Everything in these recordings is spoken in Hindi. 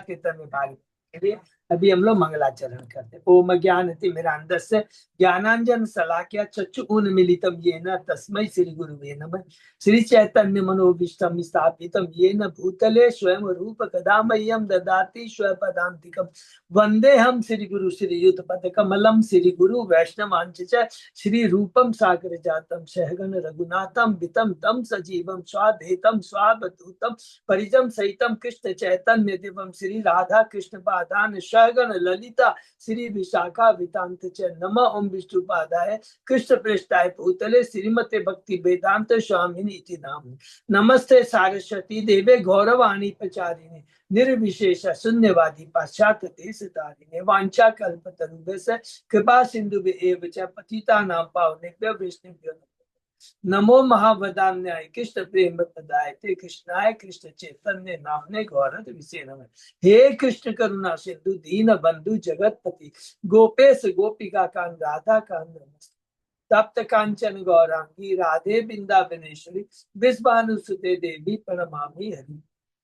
कीर्तन में भाग लेने के लिए अभी हम लोग मंगलाचरण करते हैं। ओम ज्ञानति मेरा अंदर से ज्ञानांजन शलाकया चक्षुरुन्मीलितं येन तस्मै श्री गुरुवे नमः। श्री चैतन्य मनोभीष्टं स्थापितं येन भूतले स्वयं रूप कदा मह्यं ददाति स्वपदान्तिकं। वन्देऽहं श्री गुरु श्रीयुतपदकमलं श्री गुरु वैष्णवांश्च श्री रूपं सागर जातम सहगण रघुनाथम वितम तम सजीवम स्वाद्वैतम स्वावधूतम परिजम सहितम कृष्ण चैतन्य देवम श्री राधा कृष्ण पादान सहगण ललिता श्री विशाखा वितांत च नमः ओम विष्णुपादाय कृष्ण प्रेष्ठाय भूतले श्रीमते भक्ति वेदांत स्वामिनी इति नाम। नमस्ते सारस्वती देवे गौरवाणी प्रचारिणे निर्विशेष शून्यवादी पाश्चात्य देश तारिणे वांछा कल्पतरुभ्यश्च कृपा सिंधुभ्येव च पतितानां पावनेभ्यो वैष्णवेभ्यो नमो महावदान्याय कृष्ण प्रेम प्रदायते कृष्णाय कृष्ण चैतन्य नामने गौरव विषय नमः। हे कृष्ण करुणा सिंधु दीन बंधु जगतपति गोपेश गोपिका कांत राधा कांत नमस्ते। तप्त कांचन गौरांगी राधे बिंदावनेश्वरी विश्वानुसुते देवी प्रणमामि हरि।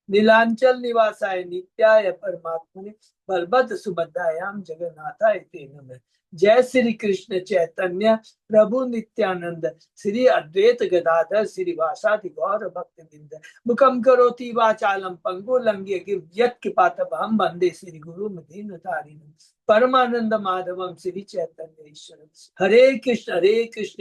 नीलांचल निवासाय नित्याय परमात्मने बलभद्र सुभद्रायाम जगन्नाथाय ते नमः। जय श्री कृष्ण चैतन्य प्रभु नित्यानंद श्री अद्वैत गदाधर श्रीवासादि गौर भक्त बिंद मुखम करोति वाचालम पंगु लंघ्य यत्कृपातमहं वंदे श्री गुरु दीनतारिणं परमानंद माधवम श्री चैतन्य ईश्वर। हरे कृष्ण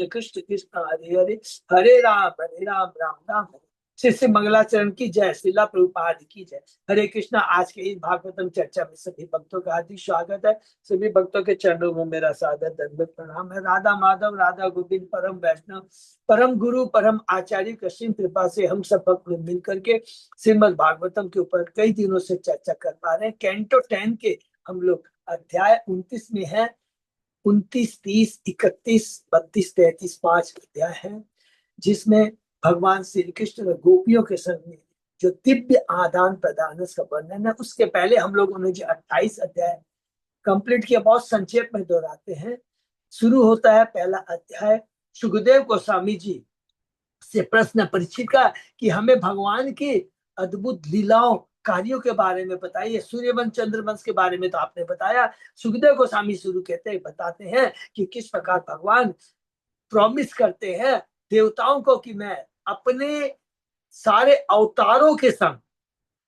कृष्ण कृष्ण हरे हरे हरे राम राम राम हरे। श्री मंगलाचरण की जय। श्रीला प्रभुपाद की जय। हरे कृष्णा। आज के इस भागवतम चर्चा में सभी भक्तों का हार्दिक स्वागत है। सभी भक्तों के चरणों में मेरा सादर दंडवत प्रणाम है। राधा माधव राधा गोविंद परम वैष्णव परम गुरु परम आचार्य कृष्ण कृपा से हम सब भक्त मिल करके श्रीमद भागवतम के ऊपर कई दिनों से चर्चा कर पा रहे हैं। कैंटो 10 के हम लोग अध्याय 29 में है। 29, 30, 31, 32, 33 5 अध्याय है, जिसमें भगवान श्री कृष्ण ने गोपियों के संग में जो दिव्य आदान प्रदान का वर्णन है। उसके पहले हम लोगों ने जो 28 अध्याय कंप्लीट किया, बहुत संक्षेप में दोहराते हैं। शुरू होता है पहला अध्याय सुखदेव गोस्वामी जी से प्रश्न परीक्षित का कि हमें भगवान की अद्भुत लीलाओं कार्यों के बारे में बताइए। सूर्यवंश चंद्रवंश के बारे में तो आपने बताया। सुखदेव गोस्वामी शुरू बताते हैं कि किस प्रकार भगवान प्रॉमिस करते हैं देवताओं को कि मैं अपने सारे अवतारों के संग,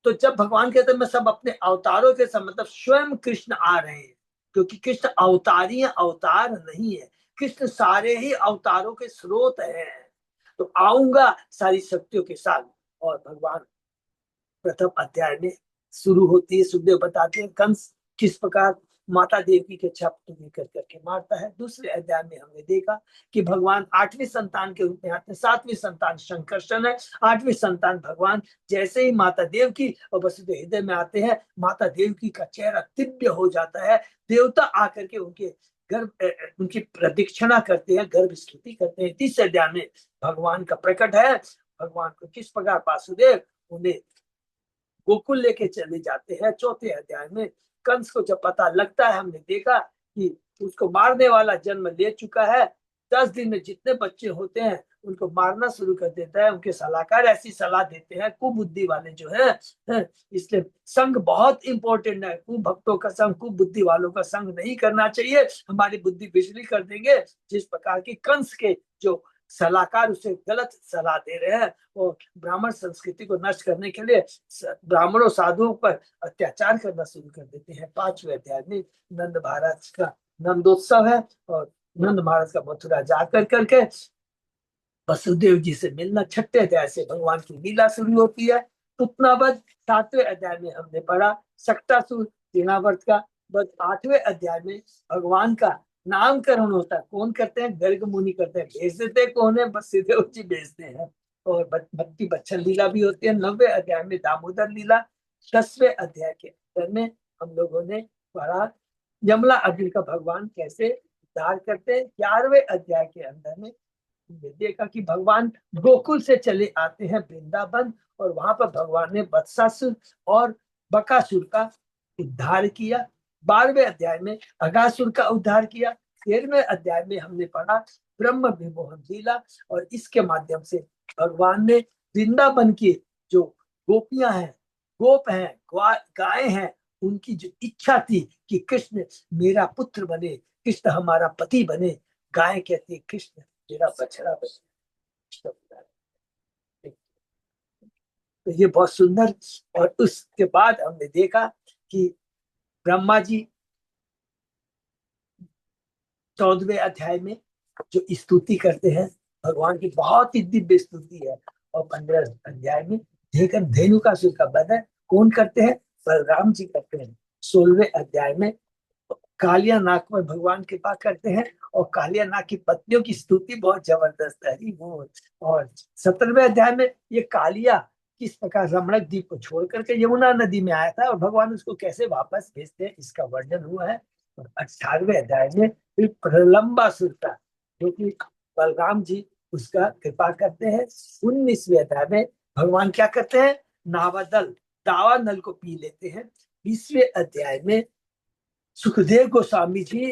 तो जब भगवान कहते हैं मैं सब अपने अवतारों के संग, मतलब स्वयं कृष्ण आ रहे हैं, क्योंकि कृष्ण अवतारी अवतार नहीं है, कृष्ण सारे ही अवतारों के स्रोत हैं। तो आऊंगा सारी शक्तियों के साथ। और भगवान प्रथम अध्याय में शुरू होती है, सुखदेव बताते हैं कंस किस प्रकार माता देवी के छप लेकर करके मारता है। दूसरे अध्याय में हमने देखा कि भगवान 8वीं संतान के रूप में आते हैं। 7वीं संतान शंकरशन है, 8वीं संतान भगवान। जैसे ही माता देव की और वसुदेव हृदय में आते हैं, माता देवकी का चेहरा दिव्य हो जाता है। देवता आकर के उनकी प्रदक्षिणा करते हैं, गर्भ स्तुति करते हैं। तीसरे अध्याय में भगवान का प्रकट है। भगवान को किस प्रकार वासुदेव उन्हें गोकुल लेके चले जाते हैं। चौथे अध्याय में कंस को जब पता लगता है, हमने देखा कि उसको मारने वाला जन्म ले चुका है। 10 दिन में जितने बच्चे होते हैं उनको मारना शुरू कर देता है। उनके सलाहकार ऐसी सलाह देते हैं, कुबुद्धि वाले जो है। इसलिए संग बहुत इंपॉर्टेंट है। कुभक्तों का संग, कुबुद्धि वालों का संग नहीं करना चाहिए, हमारी बुद्धि बिजली कर देंगे। जिस प्रकार की कंस के जो सलाहकार उसे गलत सलाह दे रहे हैं और ब्राह्मण संस्कृति को नष्ट करने के लिए ब्राह्मणों साधुओं पर अत्याचार करना शुरू कर देते हैं। 5वें अध्याय में नंद महाराज का नंदोत्सव है और नंद महाराज का मथुरा जाकर करके वसुदेव जी से मिलना। 6ठे अध्याय से भगवान की लीला शुरू होती है। पुतनावध 7वें अध्याय में हमने पढ़ा सक्टासुर तृणावर्त का वध। 8वें अध्याय में भगवान का नामकरण होता है। कौन करते हैं? गर्ग मुनि करते हैं। भेज देते कौन है? वसुदेव जी भेजते हैं। और भक्ति बच्चन लीला भी होती है। 9वें अध्याय में दामोदर लीला। 10वें अध्याय के अंदर में हम लोगों ने पढ़ा यमला अर्जुन का भगवान कैसे उद्धार करते हैं। 11वें अध्याय के अंदर में देखा कि भगवान गोकुल से चले आते हैं वृंदावन और वहां पर भगवान ने वत्सासुर और बकासुर का उद्धार किया। 12वें अध्याय में अगासुर का उद्धार किया। 13वें अध्याय में हमने पढ़ा ब्रह्म विमोहन लीला और इसके माध्यम से भगवान ने वृंदावन की जो गोपियां हैं, गोप हैं, गाय हैं, उनकी जो इच्छा थी कि कृष्ण मेरा पुत्र बने, कृष्ण हमारा पति बने, गाय कहती है कृष्ण मेरा बछड़ा बने। तो ये बहुत सुंदर। और उसके बाद हमने देखा कि ब्रह्मा जी 14वें अध्याय में जो स्तुति करते हैं भगवान की, बहुत ही दिव्य स्तुति है। और 15 अध्याय में देखकर धेनुकासुर का वध है कौन करते हैं? बलराम जी करते हैं। 16वें अध्याय में कालिया नाग पर भगवान कृपा करते हैं, और कालिया नाग की पत्नियों की स्तुति बहुत जबरदस्त है ही वो। और 17वें अध्याय में ये कालिया किस प्रकार रमणक द्वीप को छोड़ करके यमुना नदी में आया था और भगवान उसको कैसे वापस भेजते हैं इसका वर्णन हुआ है। और 18वें अध्याय में फिर प्रलंबासुर का, जो कि बलराम जी उसका कृपा करते हैं। 19वें अध्याय में भगवान क्या करते हैं? नावादल दावा नल को पी लेते हैं। 20वें अध्याय में सुखदेव गोस्वामी जी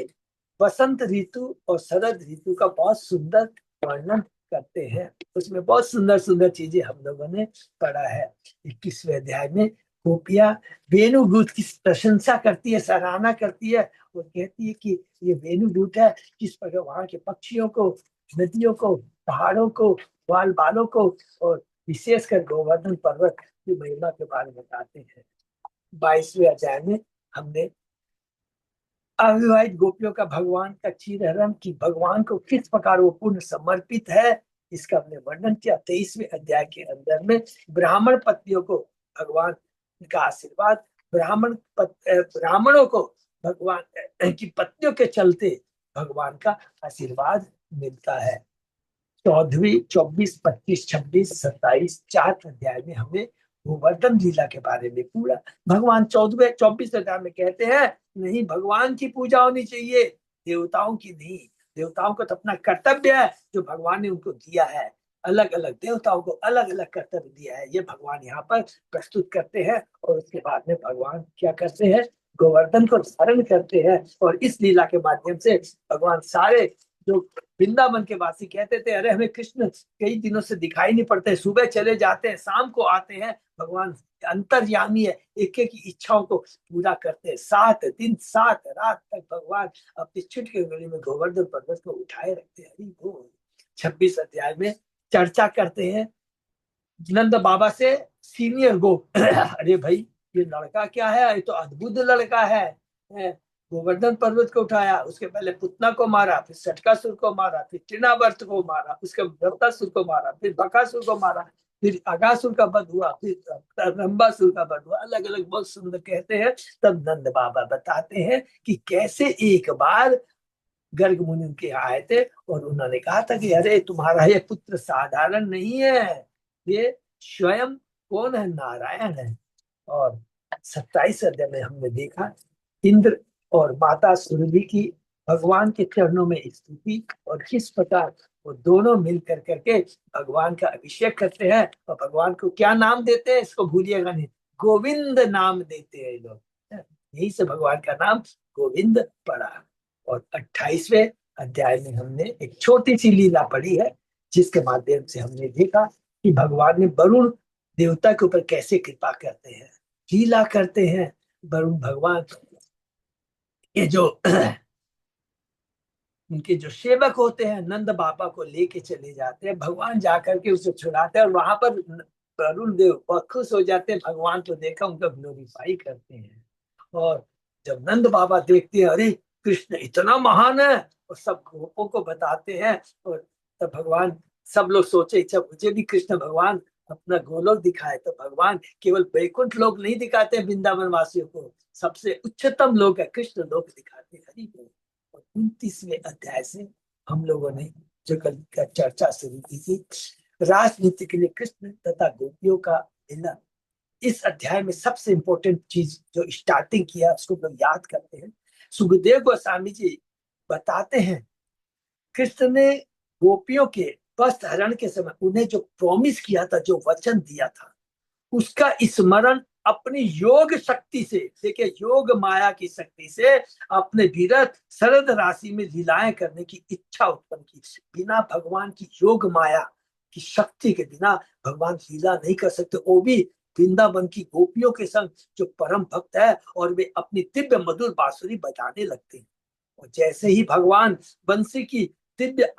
बसंत ऋतु और शरद ऋतु का बहुत सुंदर वर्णन करते हैं। उसमें बहुत सुंदर सुंदर चीजें हम लोगों ने पढ़ा है। 21वें अध्याय में गोपियां वेणुदूत की प्रशंसा करती है, सराहना करती है और कहती है कि ये वेणुदूत है, किस प्रकार वहां के पक्षियों को, नदियों को, पहाड़ों को, ग्वाल बालों को और विशेषकर गोवर्धन पर्वत की महिमा के बारे में बताते हैं। 22वें अध्याय में हमने अविवाहित गोपियों का भगवान का चीरहरण की भगवान को किस प्रकार वो पूर्ण समर्पित है इसका हमने वर्णन किया। 23वें अध्याय के अंदर में ब्राह्मण पत्नियों को भगवान का आशीर्वाद, ब्राह्मणों को भगवान की पत्नियों के चलते भगवान का आशीर्वाद मिलता है। 14वीं 24 25 26 27 4 अध्याय में हमें गोवर्धन लीला के बारे में पूरा भगवान 14वें 24 अध्याय में कहते हैं नहीं, भगवान की पूजा होनी चाहिए, देवताओं की नहीं। देवताओं को तो अपना कर्तव्य है जो भगवान ने उनको दिया है, अलग अलग देवताओं को अलग अलग कर्तव्य दिया है, ये भगवान यहाँ पर प्रस्तुत करते हैं। और उसके बाद में भगवान क्या करते हैं? गोवर्धन को धारण करते हैं। और इस लीला के माध्यम से भगवान सारे जो वृंदावन के वासी कहते थे अरे हमें कृष्ण कई दिनों से दिखाई नहीं पड़ते, सुबह चले जाते हैं शाम को आते हैं, भगवान अंतर्यामी है, एक एक की इच्छाओं को पूरा करते हैं। 7 दिन 7 रात तक भगवान अपनी छुटकी गली में गोवर्धन पर्वत को उठाए रखते हैं। हरि बोल। 26 अध्याय में चर्चा करते हैं नंद बाबा से, सीनियर गो अरे भाई ये लड़का क्या है, ये तो अद्भुत लड़का है। गोवर्धन पर्वत को उठाया, उसके पहले पुतना को मारा, फिर सटकासुर को मारा, फिर तृणावर्त को मारा, उसके वृत्तासुर को मारा, फिर बकासुर को मारा, फिर अगासुर का वध हुआ, फिर रंबासुर का वध हुआ, अलग अलग बहुत सुंदर कहते हैं। तब नंद बाबा बताते हैं कि कैसे एक बार गर्ग मुनि उनके यहाँ आए थे और उन्होंने कहा था कि अरे तुम्हारा ये पुत्र साधारण नहीं है, ये स्वयं कौन है? नारायण है। और 27 अध्याय में हमने देखा इंद्र और माता सूर्य की भगवान के चरणों में स्तुति, और किस प्रकार वो दोनों मिलकर करके भगवान का अभिषेक करते हैं। और भगवान को क्या नाम देते हैं इसको भूलिएगा नहीं, गोविंद नाम देते हैं लोग, यही से भगवान का नाम गोविंद पड़ा। और 28वें अध्याय में हमने एक छोटी सी लीला पढ़ी है जिसके माध्यम से हमने देखा कि भगवान ने वरुण देवता के ऊपर कैसे कृपा करते हैं, लीला करते हैं। वरुण भगवान ये जो उनके जो सेवक होते हैं नंद बाबा को लेके चले जाते हैं, भगवान जाकर के उसे छुड़ाते हैं और वहां पर वरुण देव बहुत खुश हो जाते हैं, भगवान को देखा उनका ग्लोरीफाई करते हैं। और जब नंद बाबा देखते हैं अरे कृष्ण इतना महान है और सब गोपों को बताते हैं, और तब भगवान, सब लोग सोचे अच्छा मुझे भी कृष्ण भगवान अपना गोलोक दिखाए, तो भगवान केवल वैकुंठ लोक नहीं दिखाते वृंदावन वासियों को, सबसे उच्चतम लोक है कृष्ण लोक दिखाते हैं। हरि बोल। 29वें अध्याय से हम लोगों ने जो कल का चर्चा शुरू की थी राजनीति के लिए कृष्ण तथा गोपियों का मिलन, इस अध्याय में सबसे इंपॉर्टेंट चीज जो स्टार्टिंग किया उसको लोग याद करते हैं। सुखदेव गोस्वामी जी बताते हैं कृष्ण ने गोपियों के वस्त्र हरण के समय उन्हें जो प्रॉमिस किया था, जो वचन दिया था, उसका स्मरण अपनी योग शक्ति से, देखिए योग माया की शक्ति से अपने विरत शरद राशि में लीलाएं करने की इच्छा उत्पन्न की। बिना भगवान की योग माया की शक्ति के बिना भगवान लीला नहीं कर सकते, वो भी वृंदावन की गोपियों के संग जो परम भक्त है, और वे अपनी दिव्य मधुर बांसुरी बजाने लगते हैं। और जैसे ही भगवान बंसी की दिव्य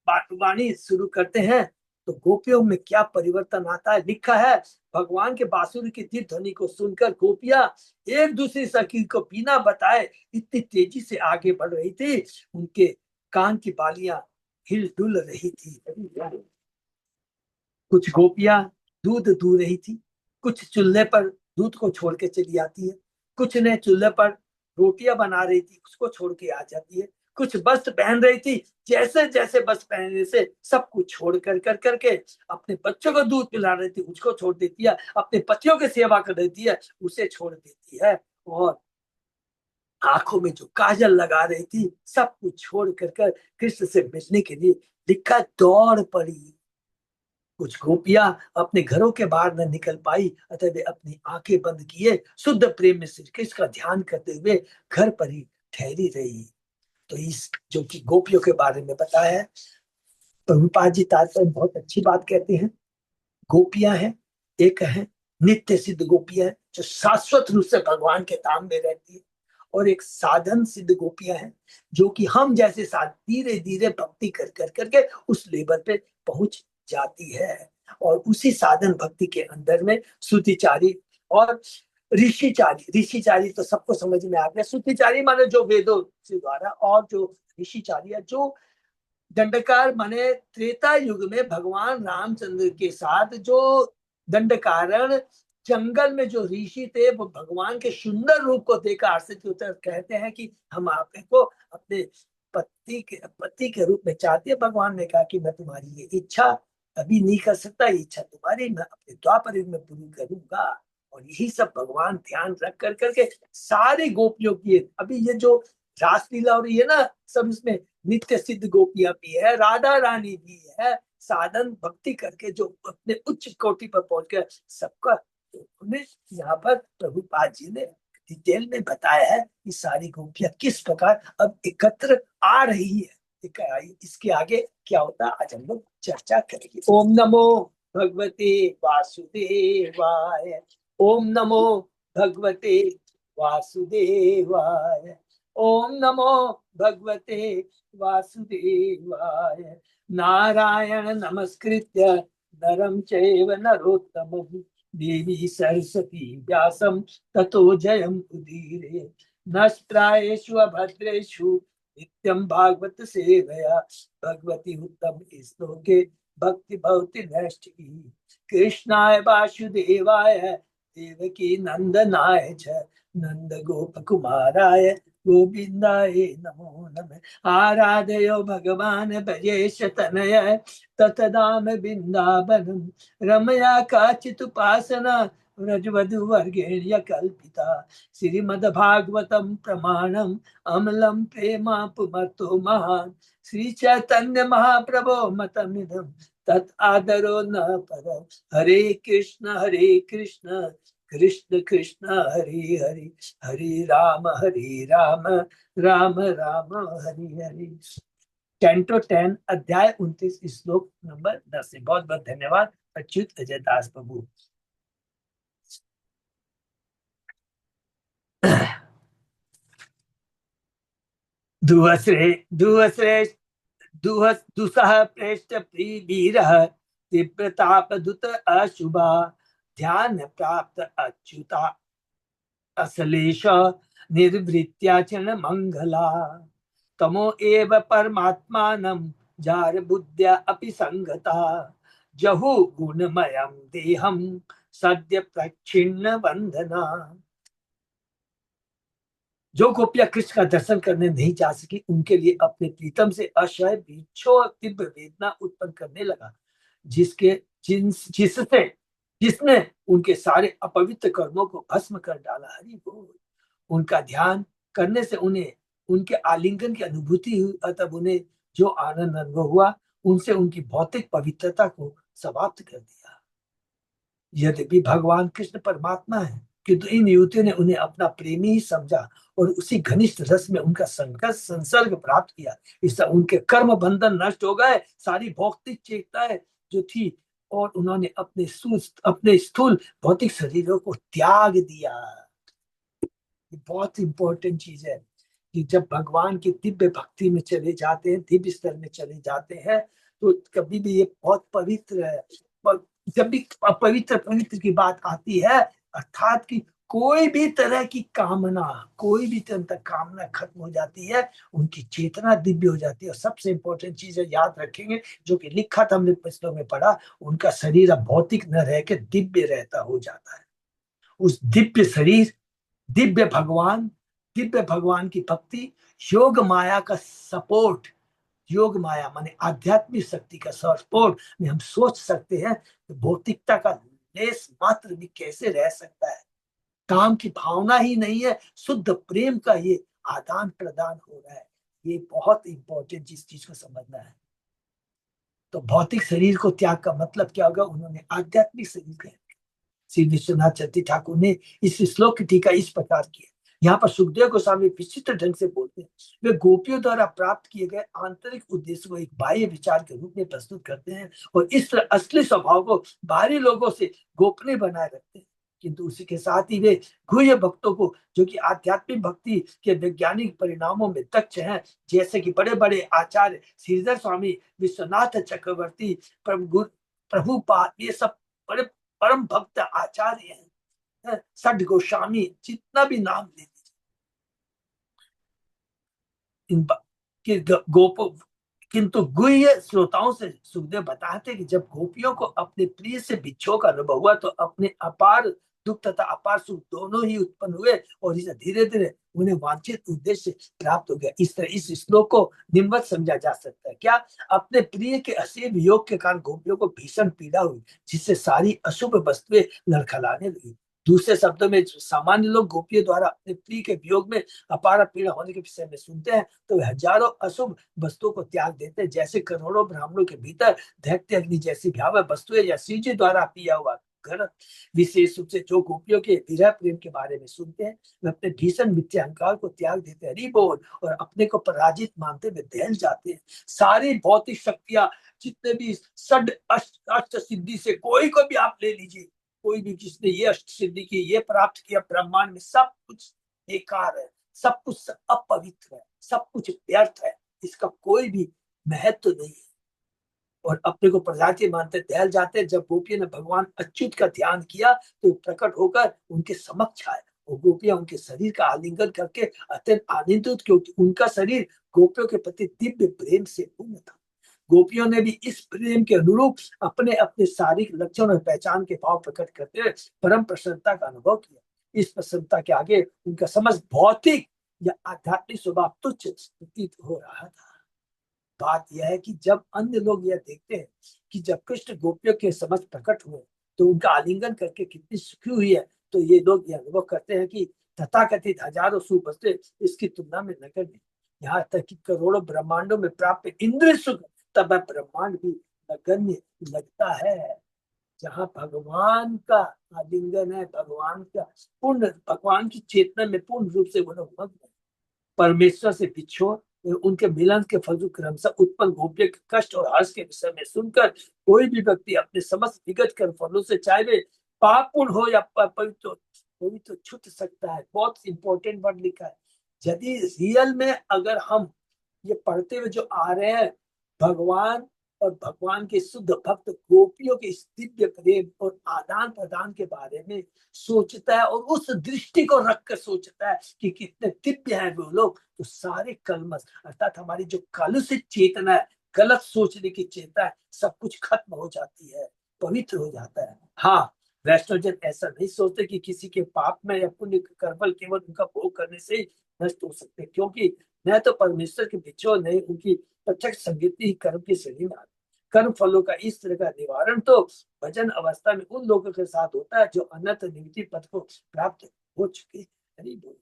वाणी शुरू करते हैं तो गोपियों में क्या परिवर्तन आता है। लिखा है, भगवान के बांसुरी की दिव्य ध्वनि को सुनकर गोपियां एक दूसरी सखी को बिना बताए इतनी तेजी से आगे बढ़ रही थी, उनके कान की बालियां हिल डुल रही थी। कुछ गोपियां दूध दूह रही थी, कुछ चूल्हे पर दूध को छोड़ के चली आती है, कुछ ने चूल्हे पर रोटियां बना रही थी उसको छोड़ के आ जाती है, कुछ वस्त्र पहन रही थी, जैसे जैसे वस्त्र पहनने से सब कुछ छोड़ कर करके अपने बच्चों को दूध पिला रही थी उसको छोड़ देती है, अपने पतियों की सेवा कर देती है उसे छोड़ देती है, और आंखों में जो काजल लगा रही थी सब कुछ छोड़ कर कृष्ण से मिलने के लिए लिखा दौड़ पड़ी। कुछ गोपियां अपने घरों के बाहर न निकल पाई, अतः वे अपनी आंखें बंद किए शुद्ध प्रेम में श्री कृष्ण का ध्यान करते हुए घर पर ही ठहरी रही। तो इस जो कि गोपियों के बारे में बताया है, प्रभुपाद जी तात्पर्य बहुत अच्छी बात कहते हैं। गोपियां हैं, एक है नित्य सिद्ध गोपियां हैं जो शाश्वत रूप से भगवान के धाम में रहती है, और एक साधन सिद्ध गोपियां हैं जो कि हम जैसे साथ धीरे धीरे भक्ति कर कर करके उस लेवल पे पहुंच जाती है। और उसी साधन भक्ति के अंदर में श्रुतिचारी और ऋषिचारी, ऋषिचारी तो सबको समझ में आ गया, श्रुतिचारी माने जो वेदों से द्वारा, और जो ऋषिचारी है जो दंडकार माने त्रेता युग में भगवान रामचंद्र के साथ जो दंडकारण जंगल में जो ऋषि थे वो भगवान के सुंदर रूप को देखकर आश्चर्य होकर कहते हैं कि हम आपको अपने पति के रूप में चाहते हैं। भगवान ने कहा कि मैं तुम्हारी ये इच्छा अभी नहीं कर सकता, ये इच्छा तुम्हारी मैं अपने द्वापर युग में पूरी करूंगा। और यही सब भगवान ध्यान रख कर करके सारे गोपियों की, अभी ये जो रासलीला हो रही है ना, सब इसमें नित्य सिद्ध गोपियां भी है, राधा रानी भी है, साधन भक्ति करके जो अपने उच्च कोटि पर पहुंच गए सबका उन्हें यहाँ पर प्रभुपाद जी ने डिटेल में बताया है कि सारी गोपियां किस प्रकार अब एकत्र आ रही है। इसके आगे क्या होता है आज हम लोग चर्चा करेंगे। ओम नमो भगवते वासुदेवाय, ओम नमो भगवते वासुदेवाय, ओम नमो भगवते वासुदेवाय। नारायण नमस्कृत्य नरं चैव नरोत्तमं देवी सरस्वती व्यासं ततो जयं उदीरये। नष्टायेषु अभद्रेषु नित्यं भागवत सेवया भगवती उत्तम श्लोके भक्ति भवति नष्टि। कृष्णाय वासुदेवाय देवकी नंदनाय च नंद गोप कुमाराय गोविंदाय नमो नमः। आराधयो भगवान भजेश तनय ततदाम बिंदावनम रमया काचित उपासना व्रजवधु वर्गेण्य कल्पिता। श्रीमद्भागवतम प्रमाणम अमलम प्रेमापुमतो महान। श्री चैतन्य महाप्रभो मतमिदम तत् आदरो न परो। हरे कृष्ण कृष्ण कृष्ण हरे हरे, हरे राम राम राम हरे हरे। कैंटो 10 अध्याय 29 श्लोक नंबर 10 से। बहुत बहुत धन्यवाद अच्युत अजय दास प्रभु। दुसह प्रेष्ट प्रीवीर तीव्रताप दुत अशुभा ध्यान प्राप्त अच्युता अश्लेष निर्वृत्याचन मंगला। तमो एव परमात्मानं जार बुद्ध्या अपि संगता। जहु गुणमयं देहं सद्य प्रच्छिन्न बंधना। जो गोपियां कृष्ण का दर्शन करने नहीं जा सकी उनके लिए अपने प्रीतम से अशय भीक्षो तीव्र वेदना उत्पन्न करने लगा, जिसके जिससे जिसने उनके सारे अपवित्र कर्मों को भस्म कर डाला। हरि बोल। उनका ध्यान करने से उन्हें उनके आलिंगन की अनुभूति हुई, तब उन्हें जो आनंद अनुभव हुआ उनसे उनकी भौतिक पवित्रता को समाप्त कर दिया। यद्यपि भगवान कृष्ण परमात्मा है किंतु इन युवतियों ने उन्हें अपना प्रेमी ही समझा और उसी घनिष्ठ रस में उनका संसर्ग प्राप्त किया। इससे उनके कर्म बंधन नष्ट हो गए, सारी भौतिक चेष्टाएं जो थी और उन्होंने अपने स्थूल भौतिक शरीरों को त्याग दिया। ये बहुत इंपॉर्टेंट चीज है कि जब भगवान की दिव्य भक्ति में चले जाते हैं, दिव्य स्तर में चले जाते हैं, तो कभी भी ये बहुत पवित्र है। जब भी पवित्र पवित्र की बात आती है, अर्थात कि कोई भी तरह की कामना, कोई भी तरह तक कामना खत्म हो जाती है, उनकी चेतना दिव्य हो जाती है। और सबसे इंपॉर्टेंट चीज है, याद रखेंगे, जो कि लिखा था हमने पुस्तकों में पढ़ा, उनका शरीर अब भौतिक न रह के दिव्य रहता हो जाता है। उस दिव्य शरीर, दिव्य भगवान, दिव्य भगवान की भक्ति, योग माया का सपोर्ट, योग माया माने आध्यात्मिक शक्ति का सपोर्ट में हम सोच सकते हैं कि भौतिकता का लेस मात्र भी कैसे रह सकता है। काम की भावना ही नहीं है, शुद्ध प्रेम का ये आदान प्रदान हो रहा है। ये बहुत इंपॉर्टेंट जिस चीज को समझना है। तो भौतिक शरीर को त्याग का मतलब क्या होगा? उन्होंने आध्यात्मिक शरीर का। श्री विश्वनाथ चतुर्थी ठाकुर ने इस श्लोक की टीका इस प्रकार की है। यहाँ पर सुखदेव गोस्वामी विचित्र ढंग से बोलते हैं। वे गोपियों द्वारा प्राप्त किए गए आंतरिक उद्देश्य को एक बाह्य विचार के रूप में प्रस्तुत करते हैं और इस तरह असली स्वभाव को बाहरी लोगों से गोपनीय बनाए रखते हैं। किंतु उसी के साथ ही वे गुह्य भक्तों को, जो कि आध्यात्मिक भक्ति के वैज्ञानिक परिणामों में दक्ष हैं, जैसे कि बड़े बड़े आचार्य श्रीधर स्वामी, विश्वनाथ चक्रवर्ती, प्रभुपाद, ये सब बड़े परम भक्त आचार्य हैं, सठ गोस्वामी, जितना भी नाम ले लीजिए, इन कि गोप किंतु गुह्य श्रोताओं से सुखदेव बताते कि जब गोपियों को अपने प्रिय से बिछोह का अनुभव हुआ, तो अपने अपार दुख तथा अपार सुख दोनों ही उत्पन्न हुए और इसे धीरे धीरे उन्हें वांछित उद्देश्य प्राप्त हो गया। इस तरह इस श्लोक को निम्नवत समझा जा सकता है। क्या? अपने प्रिय के असीम वियोग के कारण गोपियों को भीषण पीड़ा हुई, जिससे सारी अशुभ वस्तुएं लड़खड़ाने लगी। दूसरे शब्दों में, सामान्य लोग गोपियों द्वारा अपने प्रिय के वियोग में अपार पीड़ा होने के विषय में सुनते हैं तो वे हजारों अशुभ वस्तुओं को त्याग देते हैं, जैसे करोड़ों ब्राह्मणों के भीतर दैत्य अग्नि जैसी भयावह वस्तुएं या शिव जी द्वारा पिया हुआ घर। विशेष रूप से जो गोपियों के विरह प्रेम के बारे में सुनते हैं, वे अपने भीषण मिथ्या अहंकार को त्याग देते हैं, हरि बोल, और अपने को पराजित मानते हुए दहल जाते हैं। सारी भौतिक शक्तियां, जितने भी षड अष्ट सिद्धि से कोई को भी आप ले लीजिए, कोई भी जिसने ये अष्ट सिद्धि की, ये प्राप्त किया, ब्रह्मांड में सब कुछ बेकार है, सब कुछ अपवित्र है, सब कुछ व्यर्थ है, इसका कोई भी महत्व नहीं है। और अपने को प्रजाति मानते दहल जाते। जब गोपियों ने भगवान अच्युत का ध्यान किया तो प्रकट होकर उनके समक्ष आए और गोपियां उनके शरीर का आलिंगन करके अत्यंत आनंदित, क्योंकि उनका शरीर गोपियों के प्रति दिव्य प्रेम से पूर्ण था। गोपियों ने भी इस प्रेम के अनुरूप अपने अपने शारीरिक लक्षण और पहचान के भाव प्रकट करते हुए परम प्रसन्नता का अनुभव किया। इस प्रसन्नता के आगे उनका समस्त भौतिक या आध्यात्मिक स्वभाव तुच्छ प्रतीत हो रहा था। बात यह है कि जब अन्य लोग यह देखते हैं कि जब कृष्ण गोपियों के समझ प्रकट हुए तो उनका आलिंगन करके कितनी सुखी हुई है, तो ये लोग यह अनुभव करते हैं कि तथाकथित हजारों सुख वस्तुएं इसकी तुलना में नगण्य। यहाँ तक कि करोड़ों ब्रह्मांडों में प्राप्त इंद्रिय सुख तब ब्रह्मांड भी नगण्य लगता है। जहाँ भगवान का आलिंगन है, भगवान का पूर्ण, भगवान की चेतना में पूर्ण रूप से वो लोग मग्न है। परमेश्वर से बिछो उनके मिलन के फलस्वरूप क्रमशः उत्पन्न गोप्य के कष्ट और हर्ष के विषय में सुनकर कोई भी व्यक्ति अपने समस्त विगत कर्म फलों से, चाहे वे पापपूर्ण हो या पवित्र, कोई तो छूट सकता है। बहुत इंपॉर्टेंट वर्ड लिखा है। यदि रियल में अगर हम ये पढ़ते हुए जो आ रहे हैं, भगवान और भगवान के शुद्ध भक्त गोपियों के इस दिव्य प्रेम और आदान प्रदान के बारे में सोचता है और उस दृष्टि को रखकर सोचता है कि कितने दिव्य हैं वो लोग, तो सारे कलमश अर्थात हमारी जो कलुषित चेतना है, गलत सोचने की चेतना है, सब कुछ खत्म हो जाती है, पवित्र हो जाता है। हाँ, वैष्णवजन ऐसा नहीं सोचते कि किसी के पाप में या पुण्य कर्म केवल उनका भोग करने से ही नष्ट हो सकते, क्योंकि न तो परमेश्वर के बिछो नहीं उनकी प्रत्यक्ष संगति ही कर्म की श्रेणी में आती। कर्म फलों का इस तरह का निवारण तो भजन अवस्था में उन लोगों के साथ होता है जो अनंत निवृत्ति पद को प्राप्त हो चुके। हरि बोल।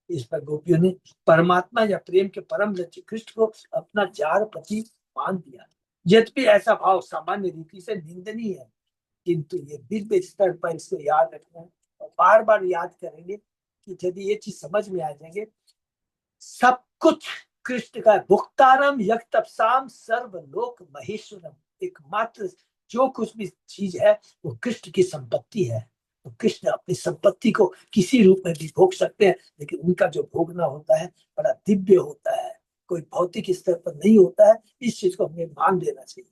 इस पर गोपियों ने परमात्मा या प्रेम के परम लक्ष्य कृष्ण को अपना जार पति मान दिया। यद्यपि ऐसा भाव सामान्य रीति से निंदनीय है, किंतु ये दिव्य स्तर पर इसको याद रखना है और बार बार याद करेंगे कि यदि ये चीज समझ में आ जाएंगे, सब कुछ कृष्ण का भुक्तारम यक तपसाम सर्वलोक महेश्वरम, एकमात्र जो कुछ भी चीज है वो कृष्ण की संपत्ति है। तो कृष्ण अपनी संपत्ति को किसी रूप में भी भोग सकते हैं, लेकिन उनका जो भोगना होता है बड़ा दिव्य होता है, कोई भौतिक स्तर पर नहीं होता है। इस चीज को हमें मान देना चाहिए।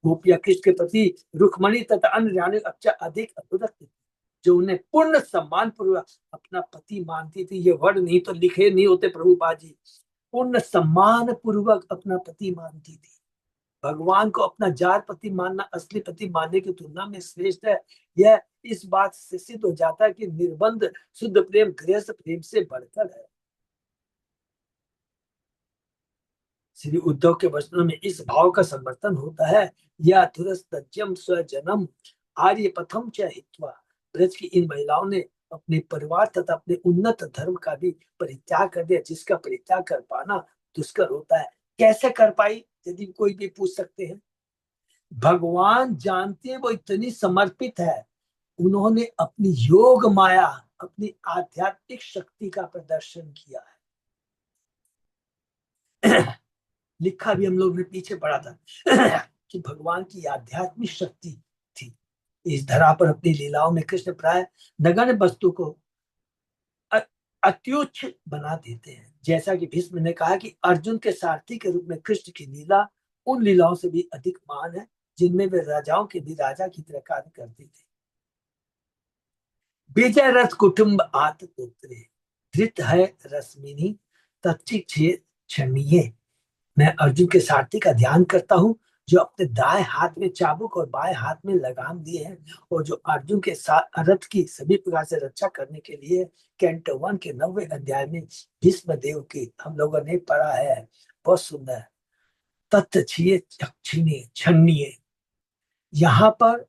गोपिया कृष्ण के प्रति रुक्मणी तथा अन्य रानी अच्छा अधिक अनुरक्त, जो उन्हें पूर्ण सम्मान पूर्वक अपना पति मानती थी। ये वर्ड नहीं तो लिखे नहीं होते प्रभुपाद जी। पूर्ण सम्मान पूर्वक अपना पति मानती थी। भगवान को अपना जार पति मानना असली पति मानने की तुलना में श्रेष्ठ है। यह इस बात से सिद्ध हो जाता है कि निर्बंध शुद्ध प्रेम गृहस्थ प्रेम से बढ़कर है। श्री उद्धव के वचनों में इस भाव का समर्थन होता है। यह धुरस्तज्यम स्वजनम आर्य पथम च हित्वा, ब्रज की इन महिलाओं ने अपने परिवार तथा अपने उन्नत धर्म का भी परित्याग कर दिया, जिसका परित्याग कर पाना दुष्कर होता है। कैसे कर पाई, यदि कोई भी पूछ सकते हैं। भगवान जानते हैं वो इतनी समर्पित है, उन्होंने अपनी योग माया, अपनी आध्यात्मिक शक्ति का प्रदर्शन किया है। लिखा भी हम लोग ने पीछे पढ़ा था कि भगवान की आध्यात्मिक शक्ति थी। इस धरा पर अपनी लीलाओं में कृष्ण प्राय नगण्य वस्तु को अत्युच्च बना देते हैं। जैसा कि भीष्म ने कहा कि अर्जुन के सारथी के रूप में कृष्ण की लीला उन लीलाओं से भी अधिक महान है जिनमें वे राजाओं के भी राजा की तरह कार्य करते थे। विजय रथ कुटुंब आत पुत्रे, धृत है रश्मिनी तच्चिक क्षणीय। मैं अर्जुन के सारथी का ध्यान करता हूँ, जो अपने दाएं हाथ में चाबुक और बाएं हाथ में लगाम दिए हैं, और जो अर्जुन के साथ रथ की सभी प्रकार से रक्षा करने के लिए कैंटो 1 के 9वें अध्याय में भीष्म देव की हम लोगों ने पढ़ा है। बहुत सुंदर। तत्व छीये छन्नीय, यहाँ पर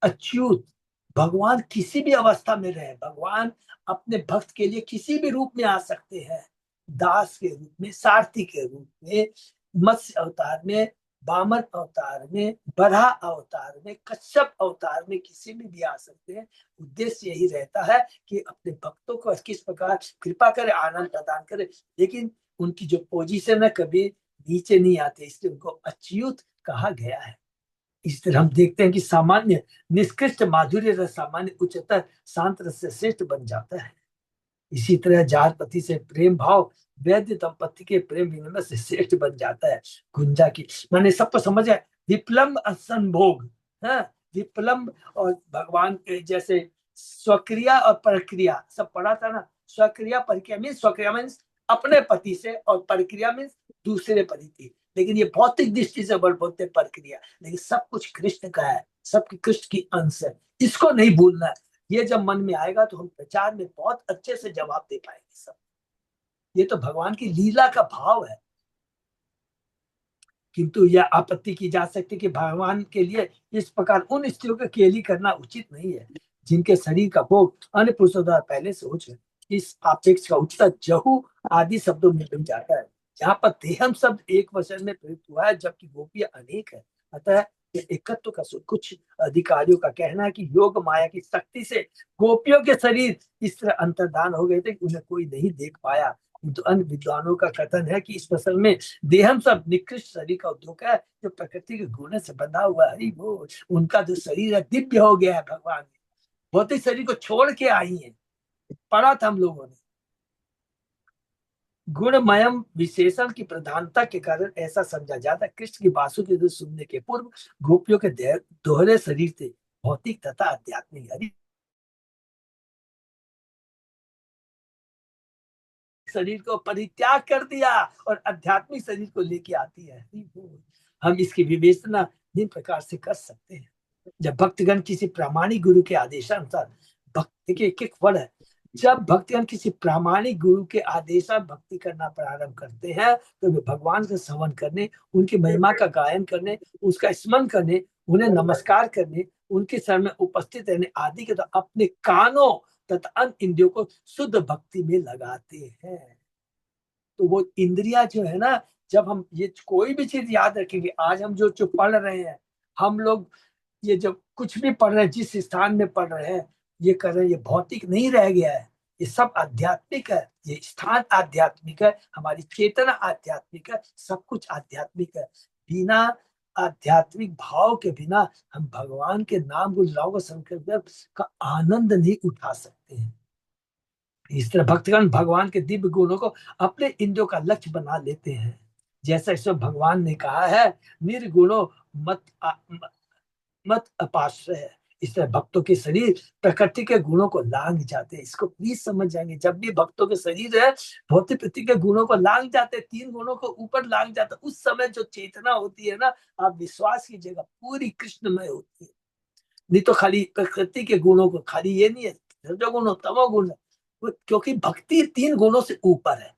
अच्युत भगवान किसी भी अवस्था में रहे, भगवान अपने भक्त के लिए किसी भी रूप में आ सकते हैं। दास के रूप में, सारथी के रूप में, मत्स्य अवतार में, वामन अवतार में, बराह अवतार में, कश्यप अवतार में, किसी में भी आ सकते हैं। उद्देश्य यही रहता है कि अपने भक्तों को किस प्रकार कृपा करे, आनंद प्रदान करे, लेकिन उनकी जो पोजीशन है कभी नीचे नहीं आते, इसलिए उनको अच्युत कहा गया है। इस तरह हम देखते हैं कि सामान्य निष्कृष्ट माधुर्य रस सामान्य उच्चतर शांत रस से श्रेष्ठ बन जाता है। इसी तरह जार पति से प्रेम भाव वैद्य दंपति के प्रेम विनिमय से श्रेष्ठ बन जाता है। गुंजा की मैंने सबको समझ है। विप्लम्ब असंभोग, हाँ, विप्लम्ब और भगवान के जैसे स्वक्रिया और प्रक्रिया सब पढ़ा था ना। स्वक्रिया प्रक्रिया मीन्स, स्वक्रिया मीन्स अपने पति से, और प्रक्रिया मीन्स दूसरे पति की। लेकिन ये भौतिक दृष्टि से वर्ड बोलते प्रक्रिया, लेकिन सब कुछ कृष्ण का है, सबकी कृष्ण की अंश है। इसको नहीं भूलना है। ये जब मन में आएगा तो हम प्रचार में बहुत अच्छे से जवाब दे पाएंगे सब। ये तो भगवान की लीला का भाव है। किंतु यह आपत्ति की जा सकती कि भगवान के लिए इस प्रकार उन स्त्रियों का केली करना उचित नहीं है जिनके शरीर का भोग अन्य पुरुषों द्वारा पहले से हो चुका। इस आपेक्ष का उत्तर जहू आदि शब्दों में मिल जाता है, जहाँ पर देहम शब्द एक वचन में प्रयुक्त हुआ है, जबकि गोपियां अनेक है। अतः एकत्व का कुछ अधिकारियों का कहना है कि योग माया की शक्ति से गोपियों के शरीर इस तरह अंतर्धान हो गए थे कि उन्हें कोई नहीं देख पाया। अन्य विद्वानों का कथन है कि इस फसल में देहम सब निकृष्ट शरीर का उद्योग है, जो प्रकृति के गुण से बंधा हुआ है। वो उनका जो शरीर है दिव्य हो गया है, भगवान ने भौतिक शरीर को छोड़ के आई है। पढ़ा था हम लोगों ने। गुणमयम विशेषण की प्रधानता के कारण ऐसा समझा जाता है कृष्ण की बांसुरी की सुनने के पूर्व गोपियों के दोहरे शरीर थे, भौतिक तथा आध्यात्मिक। शरीर को परित्याग कर दिया और आध्यात्मिक शरीर को लेके आती है। हम इसकी विवेचना जिन प्रकार से कर सकते हैं, जब भक्तगण किसी प्रामाणिक गुरु के आदेशानुसार, भक्ति के एक वर्ड है, जब भक्तगण किसी प्रामाणिक गुरु के आदेशानुसार भक्ति करना प्रारंभ करते हैं तो वे भगवान का श्रवण करने, उनकी महिमा का गायन करने, उसका स्मरण करने, उन्हें नमस्कार करने, उनके शरण में उपस्थित रहने आदि के तो अपने कानों तथा अन्य इंद्रियों को शुद्ध भक्ति में लगाते हैं। तो वो इंद्रिया जो है ना, जब हम ये कोई भी चीज याद रखेंगे, आज हम जो जो पढ़ रहे हैं, हम लोग ये जो कुछ भी पढ़ रहे हैं, जिस स्थान में पढ़ रहे हैं, ये कर रहे हैं, ये भौतिक नहीं रह गया है, ये सब आध्यात्मिक है। ये स्थान आध्यात्मिक है, हमारी चेतना आध्यात्मिक है, सब कुछ आध्यात्मिक है। बिना आध्यात्मिक भाव के बिना हम भगवान के नाम गुणगान का संकीर्तन का आनंद नहीं उठा सकते हैं। इस तरह भक्तगण भगवान के दिव्य गुणों को अपने इंद्रियों का लक्ष्य बना लेते हैं। जैसा ईश्वर भगवान ने कहा है, निर्गुणों मत अपाश्रय है। इस तरह भक्तों के शरीर प्रकृति के गुणों को लांग जाते हैं। इसको प्लीज समझ जाएंगे, जब भी भक्तों के शरीर है भौतिक प्रकृति के गुणों को लांग जाते हैं, तीन गुणों को ऊपर लांग जाता है, उस समय जो चेतना होती है ना, आप विश्वास कीजिएगा पूरी कृष्णमय होती है। नहीं तो खाली प्रकृति के गुणों को, खाली ये नहीं है रजोगुण और तमोगुण, क्योंकि भक्ति तीन गुणों से ऊपर है।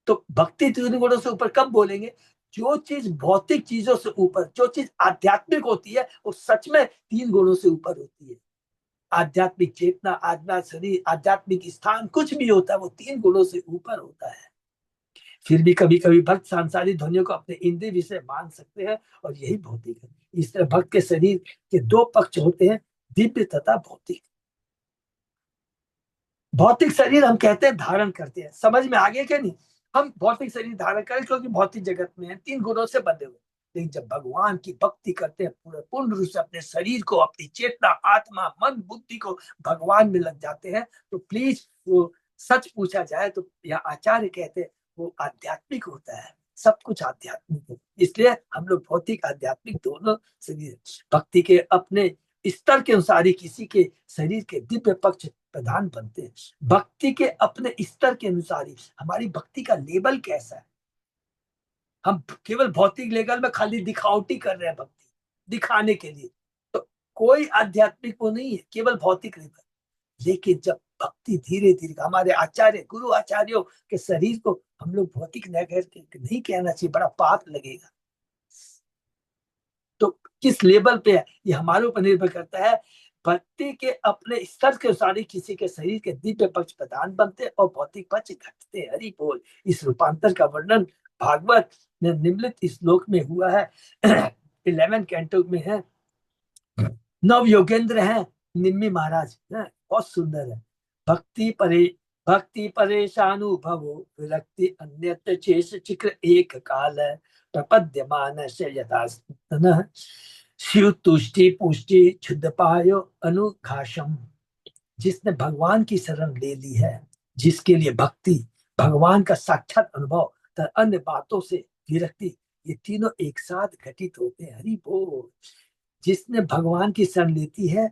तो भक्ति तीन गुणों से ऊपर कब बोलेंगे? जो चीज भौतिक चीजों से ऊपर, जो चीज आध्यात्मिक होती है, वो सच में तीन गुणों से ऊपर होती है। आध्यात्मिक चेतना, आत्मा, शरीर, आध्यात्मिक स्थान, कुछ भी होता है वो तीन गुणों से ऊपर होता है। फिर भी कभी कभी भक्त सांसारिक ध्वनियों को अपने इंद्रिय विषय मान सकते हैं, और यही भौतिक है। इस तरह भक्त के शरीर के दो पक्ष होते हैं, दिव्य तथा भौतिक। भौतिक शरीर हम कहते हैं धारण करते हैं, समझ में आ गया क्या? नहीं, हम भौतिक शरीर धारण करें क्योंकि भौतिक जगत में है, तीन गुणों से बंधे हुए। लेकिन जब भगवान की भक्ति करते हैं, पूरे पूर्ण रूप से अपने शरीर को, अपनी चेतना, आत्मा, मन, बुद्धि को भगवान में लग जाते हैं, तो प्लीज वो सच पूछा जाए तो या आचार्य कहते हैं वो आध्यात्मिक होता है। सब कुछ आध्यात्मिक है। इसलिए हम लोग भौतिक आध्यात्मिक दोनों शरीर, भक्ति के अपने स्तर के अनुसार ही किसी के शरीर के दिव्य पक्ष प्रधान बनते हैं। भक्ति के अपने स्तर के अनुसार ही हमारी भक्ति का लेवल कैसा है। हम केवल भौतिक लेवल में खाली दिखावटी कर रहे हैं, भक्ति दिखाने के लिए, तो कोई आध्यात्मिक वो नहीं है, केवल भौतिक लेवल। लेकिन जब भक्ति धीरे धीरे, हमारे आचार्य गुरु आचार्यों के शरीर को हम लोग भौतिक नहीं कहना चाहिए, बड़ा पाप लगेगा। तो किस लेवल पे है ये हमारे ऊपर निर्भर करता है। भक्ति के अपने स्तर के अनुसार ही किसी के शरीर के दिव्य पक्ष प्रधान बनते और भौतिक पक्ष घटते। हरि बोल। इस रूपांतर का वर्णन भागवत में निम्नलिखित श्लोक में हुआ है। 11 कैंटो में है। नव योगेंद्र हैं निम्मी महाराज है, बहुत सुंदर है। भक्ति परे भक्ति परेशानुभवो विरक्ति अन्यत्र चेष चिक्र एक काल है प्रपद्यमान से यथास्तन शिव तुष्टि पुष्टि क्षुद्ध पायो अनुघाषम। जिसने भगवान की शरण ले ली है, जिसके लिए भक्ति, भगवान का साक्षात अनुभव तथा अन्य बातों से विरक्ति, ये तीनों एक साथ घटित होते हैं। हरि बोल। जिसने भगवान की शरण लेती है,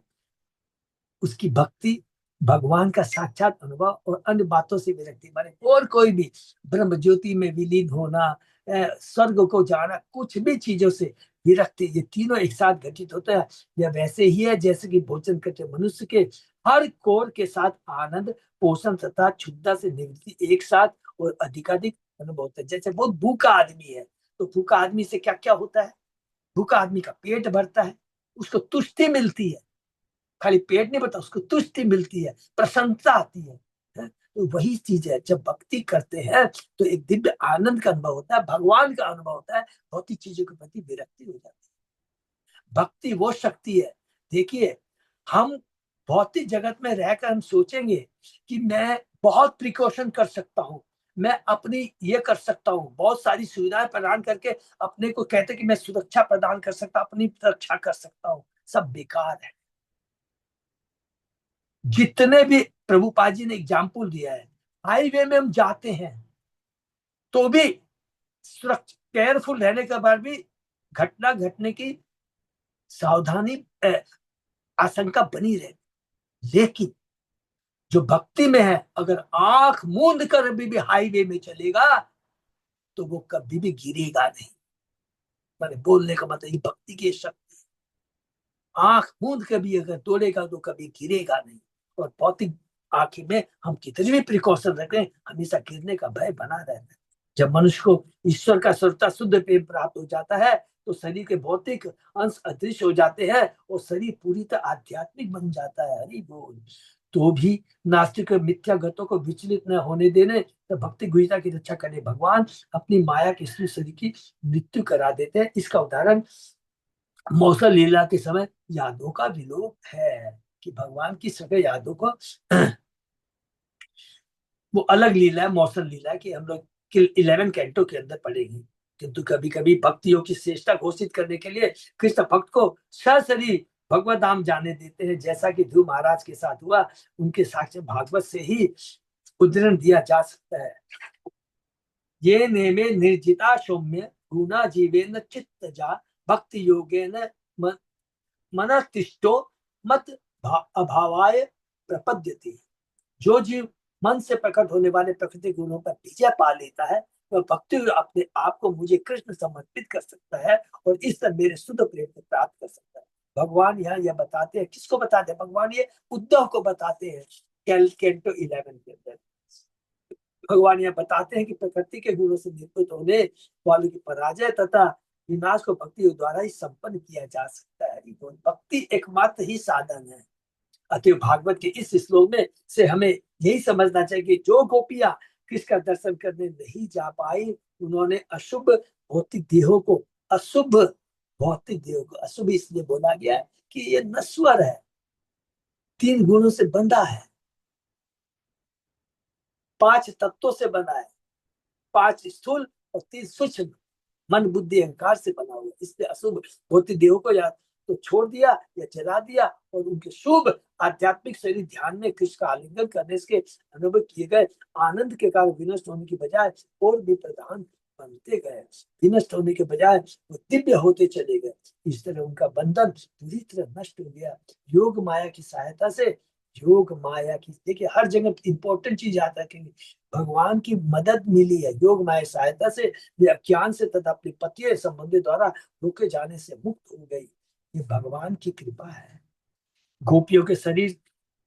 उसकी भक्ति, भगवान का साक्षात अनुभव और अन्य बातों से विरक्ति, माने और कोई भी ब्रह्म ज्योति में विलीन होना, स्वर्ग को जाना, कुछ भी चीजों से विरक्ति, ये तीनों एक साथ घटित होता है। यह वैसे ही है जैसे कि भोजन करते मनुष्य के हर कोर के साथ आनंद, पोषण तथा क्षुद्धा से निवृत्ति एक साथ और अधिकाधिक अनुभव होता है। जैसे बहुत भूखा आदमी है, तो भूखा आदमी से क्या क्या होता है? भूखा आदमी का पेट भरता है, उसको तुष्टि मिलती है, खाली पेट नहीं भरता, उसको तुष्टि मिलती है, प्रसन्नता आती है। तो वही चीज है, जब भक्ति करते हैं तो एक दिव्य आनंद का अनुभव होता है, भगवान का अनुभव होता है, भौतिक चीजों के प्रति विरक्ति हो जाती है। भक्ति वो शक्ति है। देखिए, हम भौतिक जगत में रहकर हम सोचेंगे कि मैं बहुत प्रिकॉशन कर सकता हूँ, मैं अपनी ये कर सकता हूँ, बहुत सारी सुविधाएं प्रदान करके अपने को कहते कि मैं सुरक्षा प्रदान कर सकता, अपनी रक्षा कर सकता हूँ, सब बेकार है। जितने भी प्रभुपाद जी ने एग्जाम्पल दिया है, हाईवे में हम जाते हैं तो भी सुरक्षा, केयरफुल रहने के बाद भी घटना घटने की सावधानी, आशंका बनी रहे। लेकिन जो भक्ति में है, अगर आंख मूंद कर भी हाईवे में चलेगा तो वो कभी भी गिरेगा नहीं। मैंने बोलने का मतलब ये भक्ति की शक्ति, आंख मूंद के भी अगर दौड़ेगा तो कभी गिरेगा नहीं। और भौतिक आंखें में हम कितनी भी प्रिकॉशन रखें, हमेशा गिरने का भय बना रहता है। जब मनुष्य को ईश्वर का स्वरूपता शुद्ध प्रेम प्राप्त हो जाता है तो शरीर के भौतिक अंश अदृश्य हो जाते हैं और शरीर पूरी तरह आध्यात्मिक बन जाता है। हरि बोल। तो भी नास्तिक मिथ्या गतों को विचलित न होने देने, तो भक्ति गुहिता की रक्षा करने भगवान अपनी माया के शरीर की मृत्यु करा देते हैं। इसका उदाहरण मौसम लीला के समय यादों का विलोप है, कि भगवान की सभी यादों को वो अलग लीला है, मौसम लीला की हम लोग 11 कैंटो के अंदर पढ़ेंगे। किंतु कभी कभी भक्तियों की श्रेष्ठता घोषित करने के लिए कृष्ण भक्त को सशरीर भगवत धाम जाने देते हैं, जैसा कि ध्रुव महाराज के साथ हुआ। उनके साक्ष्य भागवत से ही उदाहरण दिया जा सकता है। ये नेमे निर्जिता सौम्य गुना जीवेन चित्तजा भक्ति योगेन मनस्तिष्ठो मत अभावाय प्रपद्यते। जो जीव मन से प्रकट होने वाले प्रकृति गुणों पर विजय पा लेता है, वह भक्ति अपने आप को मुझे कृष्ण समर्पित कर सकता है और इस तरह मेरे शुद्ध प्रेम को प्राप्त कर सकता है। भगवान यहाँ यह बताते हैं, किसको बताते हैं? भगवान ये उद्धव को बताते हैं। कैंटो 11 के अंदर भगवान यह बताते हैं कि प्रकृति के गुणों से निर्मित होने वालों की पराजय तथा विनाश को भक्ति द्वारा ही संपन्न किया जा सकता है। भक्ति एकमात्र ही साधन है। अतः भागवत के इस श्लोक में से हमें यही समझना चाहिए कि जो गोपियां कृष्ण का दर्शन करने नहीं जा पाई, उन्होंने अशुभ भौतिक देहों को अशुभ इसलिए बोला गया है कि ये नश्वर है, 3 गुणों से बंधा है, 5 तत्वों से बना है, 5 स्थूल और 3 सूक्ष्म मन बुद्धि अहंकार से बना हुआ। इसलिए अशुभ भौतिक देहों को या तो छोड़ दिया या जला दिया और उनके शुभ आध्यात्मिक शरीर ध्यान में कृष्ण का आलिंगन करने के अनुभव किए गए आनंद के कारण विनष्ट होने की बजाय और भी प्रधान बनते गए। विनष्ट होने के बजाय वो दिव्य होते चले गए। इस तरह उनका बंधन पूरी तरह नष्ट हो गया। योग माया की सहायता से, योग माया की, देखिए हर जगह इंपॉर्टेंट चीज आता है कि भगवान की मदद मिली है। योग माया सहायता से वे अज्ञान से तथा अपने पतियों संबंधी द्वारा रोके जाने से मुक्त हो गई। ये भगवान की कृपा है। गोपियों के शरीर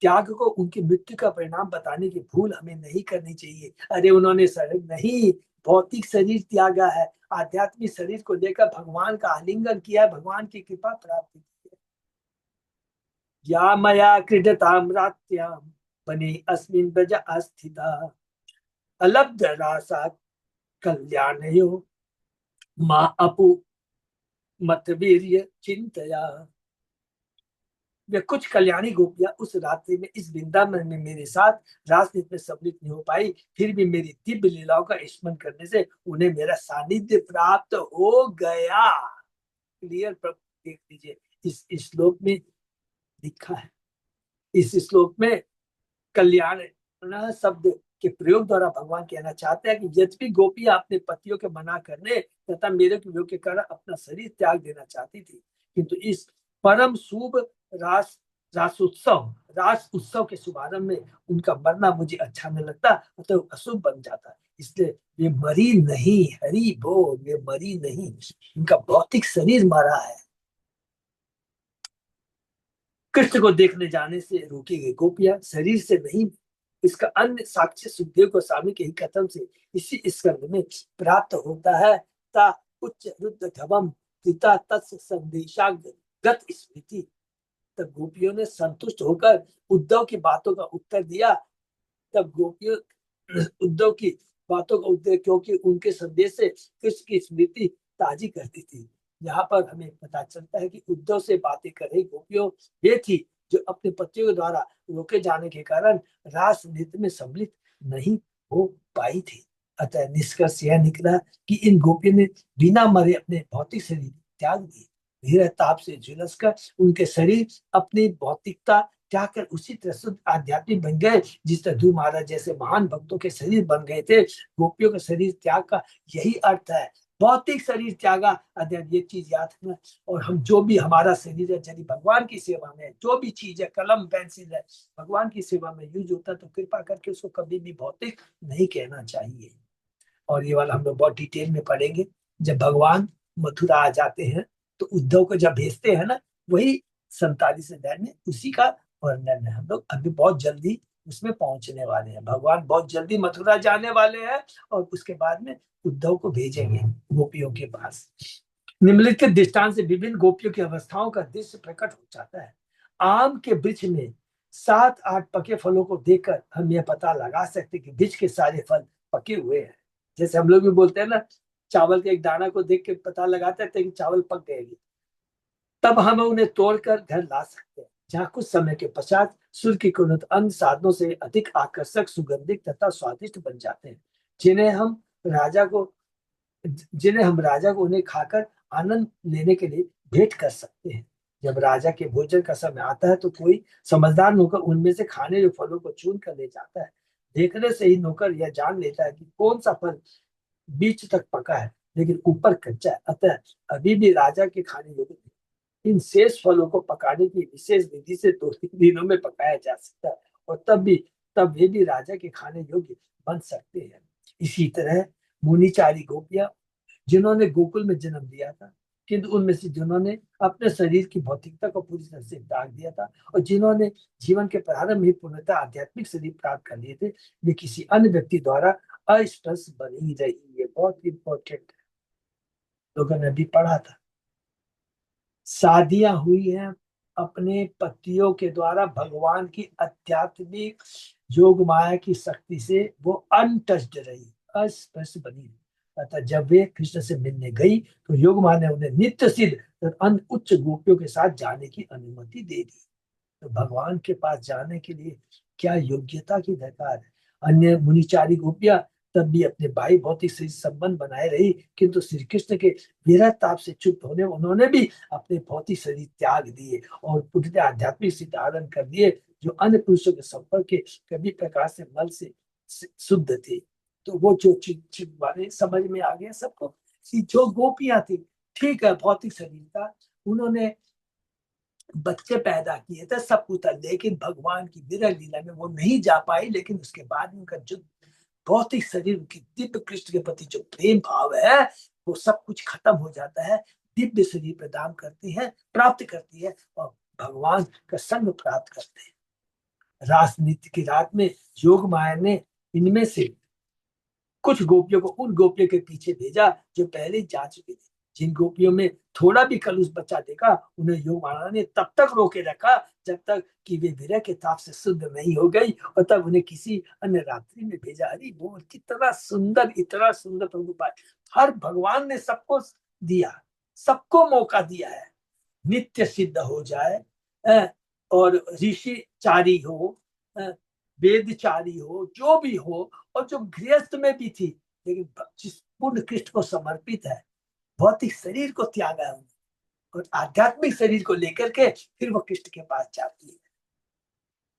त्याग को उनकी मृत्यु का परिणाम बताने की भूल हमें नहीं करनी चाहिए। अरे उन्होंने शरीर नहीं, भौतिक शरीर त्यागा है, आध्यात्मिक शरीर को लेकर भगवान का आलिंगन किया है, भगवान की कृपा प्राप्त की है। या मया क्रीडताम रात्याम बने अस्मिन् ब्रज अस्थिता अलब्ध रासा कल्याणयो मा अपु मत वीर्य चिंतया। वे कुछ कल्याणी गोपियां उस रात्रि में इस वृंदावन में मेरे साथ राजनीति में सम्मिलित नहीं हो पाई, फिर भी मेरी दिव्य लीलाओं का स्मरण करने से उन्हें मेरा सानिध्य प्राप्त हो गया। क्लियर देख लीजिए, इस श्लोक में लिखा है। इस श्लोक में कल्याण शब्द के प्रयोग द्वारा भगवान कहना चाहते हैं कि यद्यपि गोपियां अपने पतियों के मना करने तथा मेरे वियोग के कारण अपना शरीर त्याग देना चाहती थी, किंतु इस परम शुभ रास रास उत्सव के शुभारंभ में उनका मरना मुझे अच्छा नहीं लगता, अतः अशुभ बन जाता। इसलिए वे मरी नहीं, हरि बोल, वे मरी नहीं, उनका भौतिक शरीर मरा है। कृष्ण को देखने जाने से रोकी गई गोपियां शरीर से नहीं, इसका अन्य साक्ष्य सुखदेव गोस्वामी के ही कथन से इसी स्कंद में प्राप्त होता है। ता उच्च रुद्र धवम पिता तत्स संदेशा गत स्मृति। तब गोपियों ने संतुष्ट होकर उद्धव की बातों का उत्तर दिया। तब गोपियों उद्धव की बातों का उत्तर, क्योंकि उनके संदेश से कृष्ण की स्मृति ताजी करती थी। यहाँ पर हमें पता चलता है कि उद्धव से बातें कर रही गोपियों ये थी जो अपने पतियों के द्वारा रोके जाने के कारण रास नृत्य में सम्मिलित नहीं हो पाई थी। अतः निष्कर्ष यह निकला कि इन गोपियों ने बिना मरे अपने भौतिक शरीर त्याग दिए। धीरे ताप से झुलसकर उनके शरीर अपनी भौतिकता त्याग कर उसी तरह शुद्ध आध्यात्मिक बन गए जिस तरह ध्रुव महाराज जैसे महान भक्तों के शरीर बन गए थे। गोपियों का शरीर त्याग का यही अर्थ है, भौतिक शरीर त्यागा। अध्ययन ये चीज याद रखना। और हम जो भी हमारा शरीर है, यदि भगवान की सेवा में जो भी चीज है, कलम पेंसिल है, भगवान की सेवा में यूज होता है, तो कृपा करके उसको कभी भी भौतिक नहीं कहना चाहिए। और ये वाला हम लोग बहुत डिटेल में पढ़ेंगे। जब भगवान मथुरा आ जाते हैं तो उद्धव को जब भेजते हैं ना, वही 47 अध्याय में उसी का वर्णन है। हम लोग अभी बहुत जल्दी उसमें पहुंचने वाले हैं। भगवान बहुत जल्दी मथुरा जाने वाले हैं और उसके बाद में उद्धव को भेजेंगे गोपियों के पास। निम्नलिखित दृष्टांत से विभिन्न गोपियों की अवस्थाओं का दृश्य प्रकट हो जाता है। आम के वृक्ष में 7-8 पके फलों को देखकर हम यह पता लगा सकते कि वृक्ष के सारे फल पके हुए हैं। जैसे हम लोग भी बोलते हैं ना, चावल के एक दाना को देख के पता लगाते थे कि चावल पक गए, तब हम उन्हें तोड़कर घर ला सकते हैं। जहाँ कुछ समय के पश्चात सूर्य की किरणें अन्य साधनों से अधिक आकर्षक, सुगंधित तथा स्वादिष्ट बन जाते हैं, जिन्हें हम राजा को जिन्हें हम राजा को उन्हें खाकर आनंद लेने के लिए भेंट कर सकते हैं। जब राजा के भोजन का समय आता है तो कोई समझदार नौकर उनमें से खाने जो फलों को चुन कर ले जाता है। देखने से ही नौकर यह जान लेता है कि कौन सा फल बीच तक पका है लेकिन ऊपर कच्चा है, अतः अभी भी राजा के खाने योग्य नहीं। इन शेष फलों को पकाने की विशेष विधि से 2-3 दिनों में पकाया जा सकता है और तब वे भी राजा के खाने योग्य बन सकते हैं। इसी तरह मुनिचारी गोपियां जिन्होंने गोकुल में जन्म लिया था, किंतु उनमें से जिन्होंने अपने शरीर की भौतिकता को पूरी तरह से त्याग दिया था और जिन्होंने जीवन के प्रारंभ में पूर्णतः आध्यात्मिक शरीर प्राप्त कर लिए थे, वे किसी अन्य व्यक्ति द्वारा अस्पृश्य बनी रही। ये बहुत इंपॉर्टेंट लोगों ने भी पढ़ा था। शादियां हुई हैं अपने पतियों के द्वारा भगवान की आध्यात्मिक योग माया की शक्ति से, वो अनटच्ड रही, अस्पृश्य बनी रही। अतः जब वे कृष्ण से मिलने गई तो योग माया ने उन्हें नित्य सिद्ध और अन्य उच्च गोपियों के साथ जाने की अनुमति दे दी। तो भगवान के पास जाने के लिए क्या योग्यता की दरकार है। अन्य मुनिचारी गोपियां तब भी अपने भाई भौतिक से संबंध बनाए रही, किंतु श्री कृष्ण के विरह ताप से चुप होने उन्होंने भी अपने भौतिक शरीर त्याग दिए और पुण्य आध्यात्मिक सिद्ध धारण कर दिए, जो अन्य पुरुषों के संपर्क के कभी प्रकार से मल से शुद्ध थे। तो वो जो चीज वाले समझ में आ गया सबको कि जो गोपियां थी, ठीक है भौतिक शरीर था, उन्होंने बच्चे पैदा किए थे, सब कुछ था, लेकिन भगवान की विरह लीला में वो नहीं जा पाई। लेकिन उसके बाद उनका जो भौतिक शरीर की दिव्य कृष्ण के प्रति जो प्रेम भाव है, वो सब कुछ खत्म हो जाता है। दिव्य शरीर प्रदान करती है, प्राप्त करती है और भगवान का संग प्राप्त करते हैं। रासनीति की रात में योग माया ने इनमें से कुछ गोपियों को उन गोपियों के पीछे भेजा जो पहले जा चुकी थी। जिन गोपियों में थोड़ा भी कलुष बच्चा देखा, उन्हें योग माया ने तब तक रोके रखा जब तक कि वे विरह के ताप से शुद्ध नहीं हो गई, और तब उन्हें किसी अन्य रात्रि में भेजा। अरे वो कितना सुंदर, इतना सुंदर प्रभु पाए। हर भगवान ने सबको दिया, सबको मौका दिया है, नित्य सिद्ध हो जाए, और ऋषि चारी हो, वेदचारी हो, जो भी हो, और जो गृहस्थ में भी थी, लेकिन जिस पूर्ण कृष्ण को समर्पित है, भौतिक शरीर को त्यागा है और आध्यात्मिक शरीर को लेकर के फिर वो कृष्ण के पास जाती है।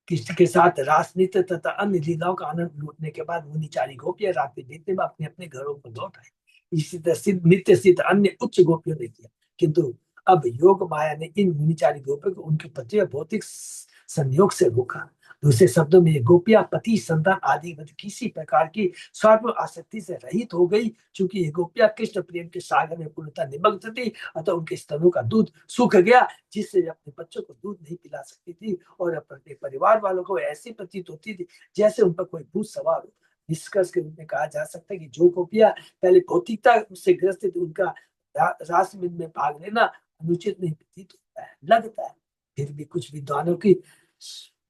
कृष्ण के साथ रास नृत्य तथा अन्य लीलाओं का आनंद लूटने के बाद मुनिचारी गोपियां रात के बीतने में अपने अपने घरों को लौट आए। इसी तरह सिद्ध नित्य सिद्ध अन्य उच्च गोपियों ने किया, किंतु अब योग माया ने इन मुनिचारी गोपियों को उनके पति और भौतिक संयोग से रोका। दूसरे शब्दों में ये गोपियां पति, संतान आदि किसी प्रकार की स्वार्थ आसक्ति से रहित हो गई। चूंकि ये गोपियां कृष्ण प्रेम के सागर में पूर्णतः निमग्न थी, अतः उनके स्तनों का दूध सूख गया, जिससे अपने बच्चों को दूध नहीं पिला सकती थी और अपने परिवार वालों को ऐसी प्रतीत होती थी जैसे उन पर कोई भूत सवार हो। निष्कर्ष के रूप में कहा जा सकता है कि जो गोपियां पहले भौतिकता से ग्रस्त थी, उनका रास में भाग लेना अनुचित नहीं प्रतीत होता है, लगता है। फिर भी कुछ विद्वानों की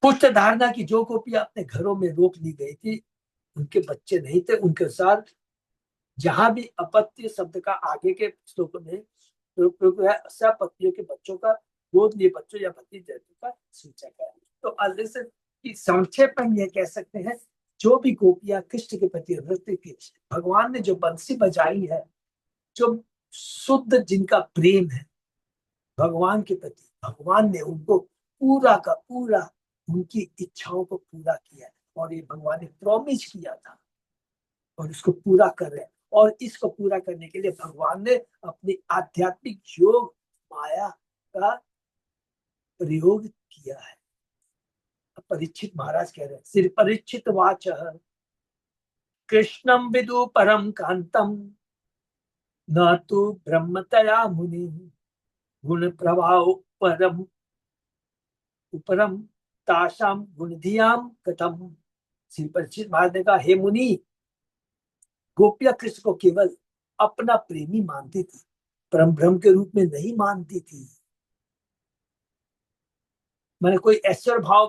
पुष्ट धारणा की जो गोपियां अपने घरों में रोक ली गई थी, उनके बच्चे नहीं थे, उनके अनुसार जहां भी अपत्य शब्द का आगे के श्लोकों में प्रयोग है, सब पत्नियों के बच्चों का, गोद लिए बच्चों या पति का सूचक है। तो अलग की संक्षेप में यह कह सकते हैं, जो भी गोपियां कृष्ण के प्रति नृत्य की, भगवान ने जो बंसी बजाई है, जो शुद्ध जिनका प्रेम है भगवान के प्रति, भगवान ने उनको पूरा का पूरा उनकी इच्छाओं को पूरा किया, और ये भगवान ने प्रॉमिस किया था और इसको पूरा कर रहे हैं। और इसको पूरा करने के लिए भगवान ने अपनी आध्यात्मिक योग माया का प्रयोग किया है। परीक्षित महाराज कह रहे हैं, श्री परीक्षित वाच कृष्णम विदु परम कांतम न तो ब्रह्मतया मुनि गुण प्रभाव परम उपरम ताशाम गुणधियाम कथम। श्री परीक्षित महाराज ने कहा, हे मुनि, गोपिया कृष्ण को केवल अपना प्रेमी मानती थी, परम ब्रह्म के रूप में नहीं मानती थी। मैंने कोई ऐश्वर्य भाव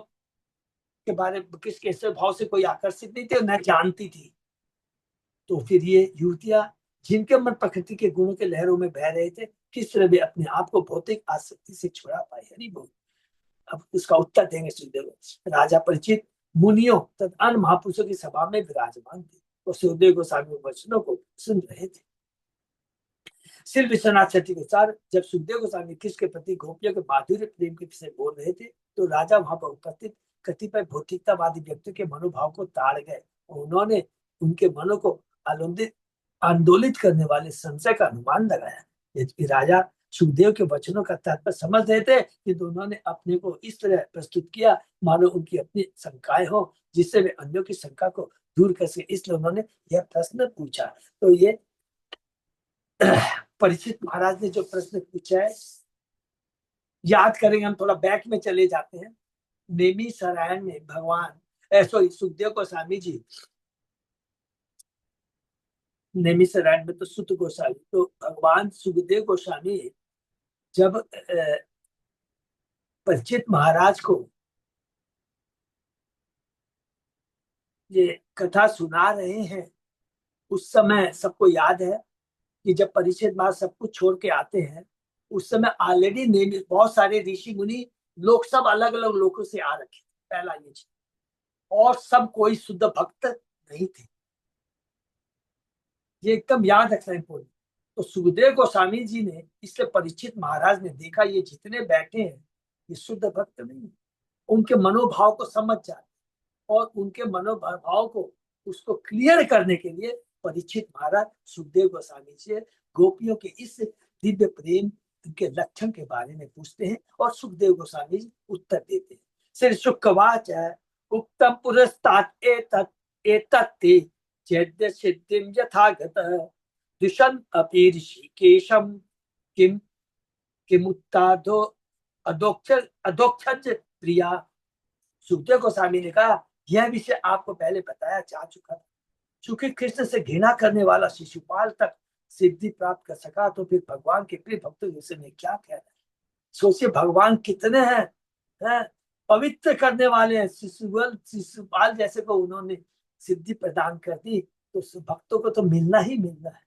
के बारे में, किसके ऐश्वर्य भाव से कोई आकर्षित नहीं थी, न जानती थी। तो फिर ये युवतियां जिनके मन प्रकृति के गुणों के लहरों में बह रहे थे, किस तरह वे अपने आप को भौतिक आसक्ति से छुड़ा पाए। हरि बोल। अब उसका उत्तर देंगे सुखदेव। राजा परिचित मुनियों तथा अन्य महापुरुषों की सभा में विराजमान थे और सुखदेव गोस्वामी वचनों को सुन रहे थे। श्री विश्वनाथ चट्टी के अनुसार जब सुखदेव गोस्वामी कृष्ण के प्रति गोपियों के माधुर्य प्रेम के विषय बोल रहे थे तो राजा वहां पर उपस्थित कतिपय भौतिकतावादी व्यक्तियों के मनोभाव को ताड़ गए। उन्होंने उनके मनो को आंदोलित करने वाले संशय का अनुमान लगाया। यद्यपि राजा सुखदेव के वचनों का तात्पर्य समझ रहे थे किंतु उन्होंने अपने को इस तरह प्रस्तुत किया मानो उनकी अपनी शंकाएं हो जिससे वे अन्यों की शंका को दूर कर सके, इसलिए उन्होंने यह प्रश्न पूछा। तो ये परीक्षित महाराज ने जो प्रश्न पूछा है याद करेंगे, हम थोड़ा बैक में चले जाते हैं। नेमी सरायण ने भगवान सॉरी सुखदेव गोस्वामी जी, नेमी सरायण में तो सुत गोस्वामी, तो भगवान सुखदेव गोस्वामी जब परीक्षित महाराज को ये कथा सुना रहे हैं उस समय सबको याद है कि जब परीक्षित महाराज सब कुछ छोड़ के आते हैं उस समय ऑलरेडी बहुत सारे ऋषि मुनि लोग सब अलग अलग लोगों से आ रखे, पहला ये चीज, और सब कोई शुद्ध भक्त नहीं थे, ये एकदम याद रखना इम्पोर्टेंट। तो सुखदेव गोस्वामी जी ने, इसलिए परीक्षित महाराज ने देखा ये जितने बैठे हैं ये शुद्ध भक्त नहीं, उनके मनोभाव को समझ जाते और उनके मनोभाव को उसको क्लियर करने के लिए परीक्षित महाराज सुखदेव गोस्वामी से गोपियों के इस दिव्य प्रेम के लक्षण के बारे में पूछते हैं और सुखदेव गोस्वामी जी उत्तर देते हैं। श्री शुकवाच उक्तम पुरस्तात् एतत्ते चैद्य सिद्धिं यथागतः दुषन् अपि ऋषिकेशं किम किमुत्तादो अधोक्षज प्रिया। सुखदेव गोस्वामी ने कहा यह विषय आपको पहले बताया जा चुका था, चूंकि कृष्ण से घृणा करने वाला शिशुपाल तक सिद्धि प्राप्त कर सका तो फिर भगवान के प्रिय भक्तों विषय में क्या कहना है। सोचिए भगवान कितने हैं, पवित्र करने वाले हैं। शिशुपाल जैसे को उन्होंने सिद्धि प्रदान कर दी तो भक्तों को तो मिलना ही मिलना है।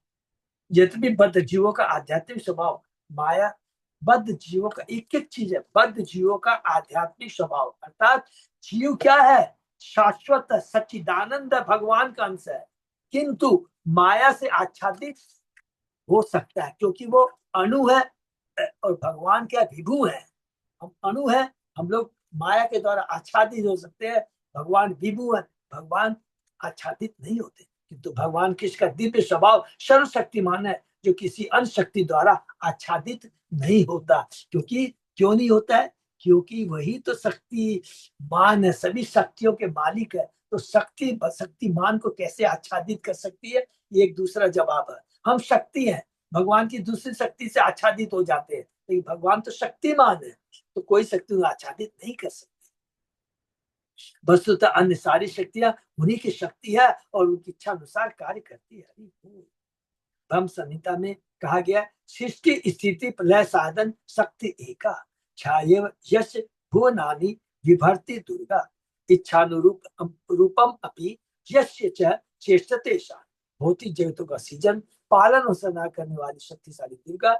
यद्यपि बद्ध जीवों का आध्यात्मिक स्वभाव माया, बद्ध जीवों का एक एक चीज है, बद्ध जीवों का आध्यात्मिक स्वभाव अर्थात जीव क्या है, शाश्वत सच्चिदानंद भगवान का अंश है, किंतु माया से आच्छादित हो सकता है क्योंकि वो अणु है और भगवान क्या विभु है। हम अणु है, हम लोग माया के द्वारा आच्छादित हो सकते हैं, भगवान विभु है, भगवान आच्छादित नहीं होते। किंतु भगवान कृष्ण का दिव्य स्वभाव सर्वशक्तिमान है जो किसी अन्य शक्ति द्वारा आच्छादित नहीं होता। क्योंकि क्यों नहीं होता है, क्योंकि वही तो शक्तिमान है, सभी शक्तियों के मालिक है। तो शक्तिमान को कैसे आच्छादित कर सकती है, ये एक दूसरा जवाब है। हम शक्ति हैं, भगवान की दूसरी शक्ति से आच्छादित हो जाते हैं, लेकिन भगवान तो शक्तिमान है तो कोई शक्ति उन्हें आच्छादित नहीं कर सकती। वस्तुतः अन्य सारी शक्तियां उन्हीं की शक्ति है और उनकी इच्छा अनुसार कार्य करती है। ब्रह्म संहिता में कहा गया सृष्टि स्थिति प्रलय साधन शक्ति एका छायेव यश भुवनानि विभर्ति दुर्गा रूपम अपि यस्य च चेष्टते सा। भौतिक जगतों का सृजन पालन और संहार करने वाली शक्तिशाली दुर्गा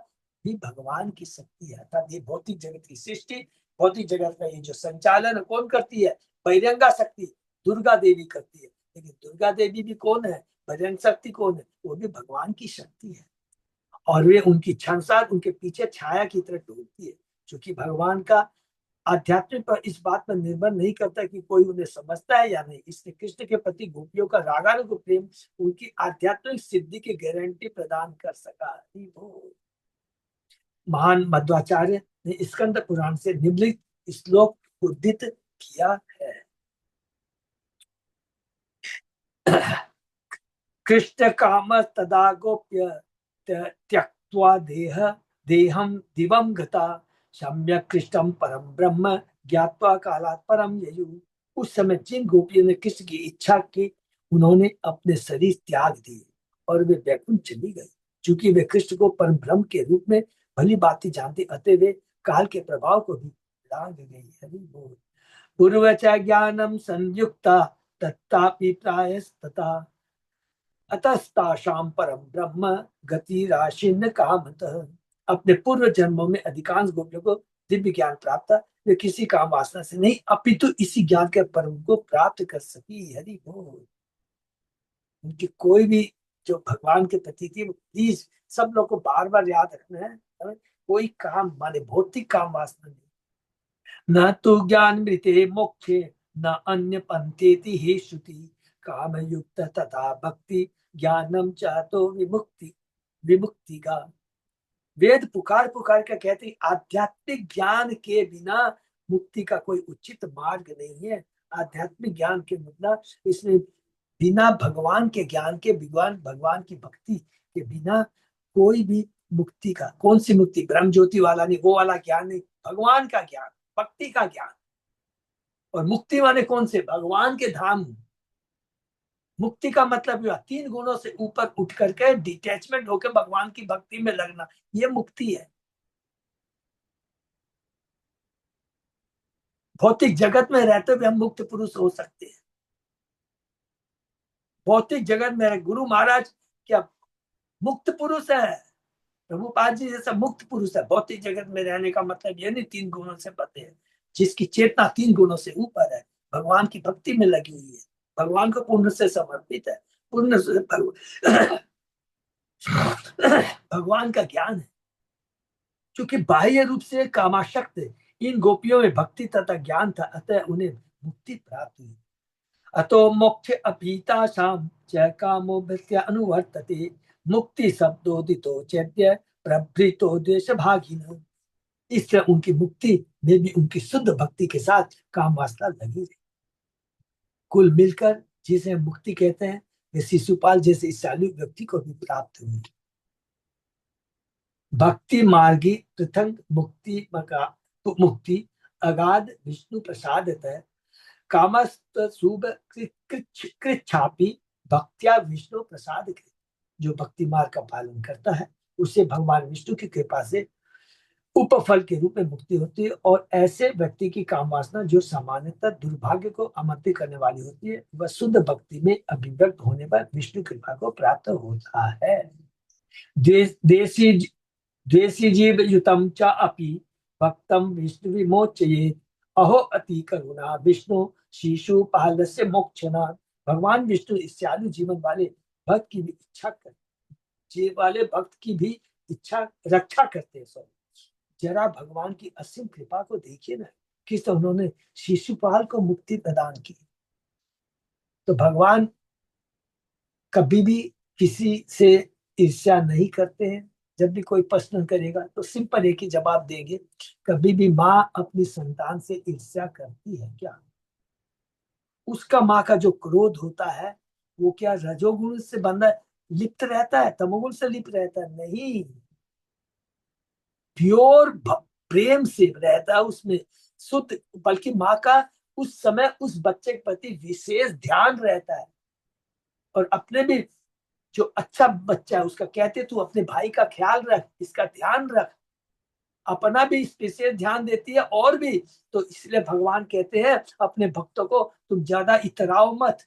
भी भगवान की शक्ति है। अर्थात ये भौतिक जगत की सृष्टि, भौतिक जगत का ये जो संचालन कौन करती है, बहिरंगा शक्ति दुर्गा देवी करती है। लेकिन दुर्गा देवी भी कौन है, बहिरंग शक्ति कौन है, वो भी भगवान की शक्ति है और वे उनकी इच्छा अनुसार उनके पीछे छाया की तरह डोलती है। क्योंकि भगवान का आध्यात्मिक पर इस बात पर निर्भर नहीं करता कि कोई उन्हें समझता है या नहीं। इसलिए कृष्ण के प्रति गोपियों का रागानुग प्रेम उनकी आध्यात्मिक सिद्धि की गारंटी प्रदान कर सका। महान मध्वाचार्य ने स्कंद पुराण से निम्नलिखित श्लोक उद्धृत किया है। कृष्ण काम तदा गोप्य त्यक्त्वा देहम दिवम गता सम्यक कृष्णम परम ब्रह्म ज्ञात्वा कालात् परम ययु। उस समय जिन गोपियों ने कृष्ण की इच्छा की उन्होंने अपने शरीर त्याग दिए और वे वैकुंठ चली गई। चूंकि वे कृष्ण को परम ब्रह्म के रूप में भली बात जानते अतः वे काल के प्रभाव को भी लांग गई। हरि बोल। पूर्वच ज्ञानम संयुक्ता तत्तापि प्रायस्तथा अतस्ताशाम परम ब्रह्म गति राशि न कामतः। अपने पूर्व जन्मों में अधिकांश गोपियों को दिव्य ज्ञान प्राप्त था, वे किसी काम वासना से नहीं अपितु इसी ज्ञान के परम को प्राप्त कर सकी। हरि बोल। उनकी कोई भी जो भगवान के प्रति थी, प्लीज सब लोग को बार बार याद रखना है। कोई काम माने भौतिक काम वासना नहीं। न तो ज्ञान मृते मोक्षे न अन्य पंथेति हे श्रुति काम युक्त तथा भक्ति ज्ञानम चातो विमुक्ति विमुक्ति का। वेद पुकार पुकार के कहते हैं आध्यात्मिक ज्ञान के बिना मुक्ति का कोई उचित मार्ग नहीं है। आध्यात्मिक ज्ञान के मतलब इसमें बिना भगवान के ज्ञान के, भगवान भगवान की भक्ति के बिना कोई भी मुक्ति का, कौन सी मुक्ति, ब्रह्म ज्योति वाला नहीं, वो वाला ज्ञान नहीं, भगवान का ज्ञान, भक्ति का ज्ञान। और मुक्ति माने कौन से, भगवान के धाम। मुक्ति का मतलब यह 3 गुणों से ऊपर उठ करके डिटैचमेंट होकर भगवान की भक्ति में लगना, ये मुक्ति है। भौतिक जगत में रहते हुए हम मुक्त पुरुष हो सकते हैं। भौतिक जगत में गुरु महाराज क्या मुक्त पुरुष है, प्रभुपाद जी जैसा मुक्त पुरुष है। भौतिक जगत में रहने का मतलब ये नहीं 3 गुणों से बंधे है, जिसकी चेतना 3 गुणों से ऊपर है, भगवान की भक्ति में लगी हुई है, भगवान को पूर्ण से समर्पित है, पूर्ण से भगवान का ज्ञान है। क्योंकि बाह्य रूप से कामाशक्त इन गोपियों में भक्ति तथा ज्ञान था, अतः उन्हें मुक्ति प्राप्त हुई। अतो मोक्ष अपीता शाम च कामो भृत्य अनुवर्तते मुक्ति शब्दोदितो चैत्य प्रभृतो देश भागिन। इससे उनकी मुक्ति में भी उनकी शुद्ध भक्ति के साथ काम वासना लगी रही। कुल मिलकर जिसे मुक्ति कहते हैं, ये शिशुपाल जैसे इस शालू व्यक्ति को भी प्राप्त हुई। भक्ति मार्गी पृथंग मुक्ति मुक्ति अगाध विष्णु प्रसादतः कामस्त शुभ कृच्छापि भक्त्या विष्णु प्रसाद कृत। जो भक्ति मार्ग का पालन करता है उसे भगवान विष्णु की कृपा से उपफल के रूप में मुक्ति होती है। और ऐसे व्यक्ति की काम वासना जो सामान्यतः दुर्भाग्य को आमंत्रित करने वाली होती है, वह शुद्ध भक्ति में अभिव्यक्त होने पर विष्णु कृपा को प्राप्त होता है। देसी द्वेषी जीव युतम च अपि भक्तम विष्णु विमोचयेत् अहो अति करुणा विष्णु शिशुपालस्य मोक्षना। भगवान विष्णु इस चालू जीवन वाले भक्त की भी इच्छा करते, जीव वाले भक्त की भी इच्छा रक्षा करते हैं। जरा भगवान की असीम कृपा को देखिए ना, किस उन्होंने शिशुपाल को मुक्ति प्रदान की। तो भगवान कभी भी किसी से ईर्ष्या नहीं करते हैं। जब भी कोई प्रश्न करेगा तो सिंपल एक ही जवाब देंगे, कभी भी माँ अपनी संतान से ईर्ष्या करती है क्या? उसका माँ का जो क्रोध होता है वो क्या रजोगुण से बंधा लिप्त रहता है, तमोगुण से लिप्त रहता है? नहीं, प्योर प्रेम से रहता है उसमें, शुद्ध। बल्कि माँ का उस समय उस बच्चे के प्रति विशेष ध्यान रहता है। और अपने भी जो अच्छा बच्चा है उसका कहते तू अपने भाई का ख्याल रख, इसका ध्यान रख, अपना भी स्पेशल ध्यान देती है। और भी तो इसलिए भगवान कहते हैं अपने भक्तों को तुम ज्यादा इतराओ मत,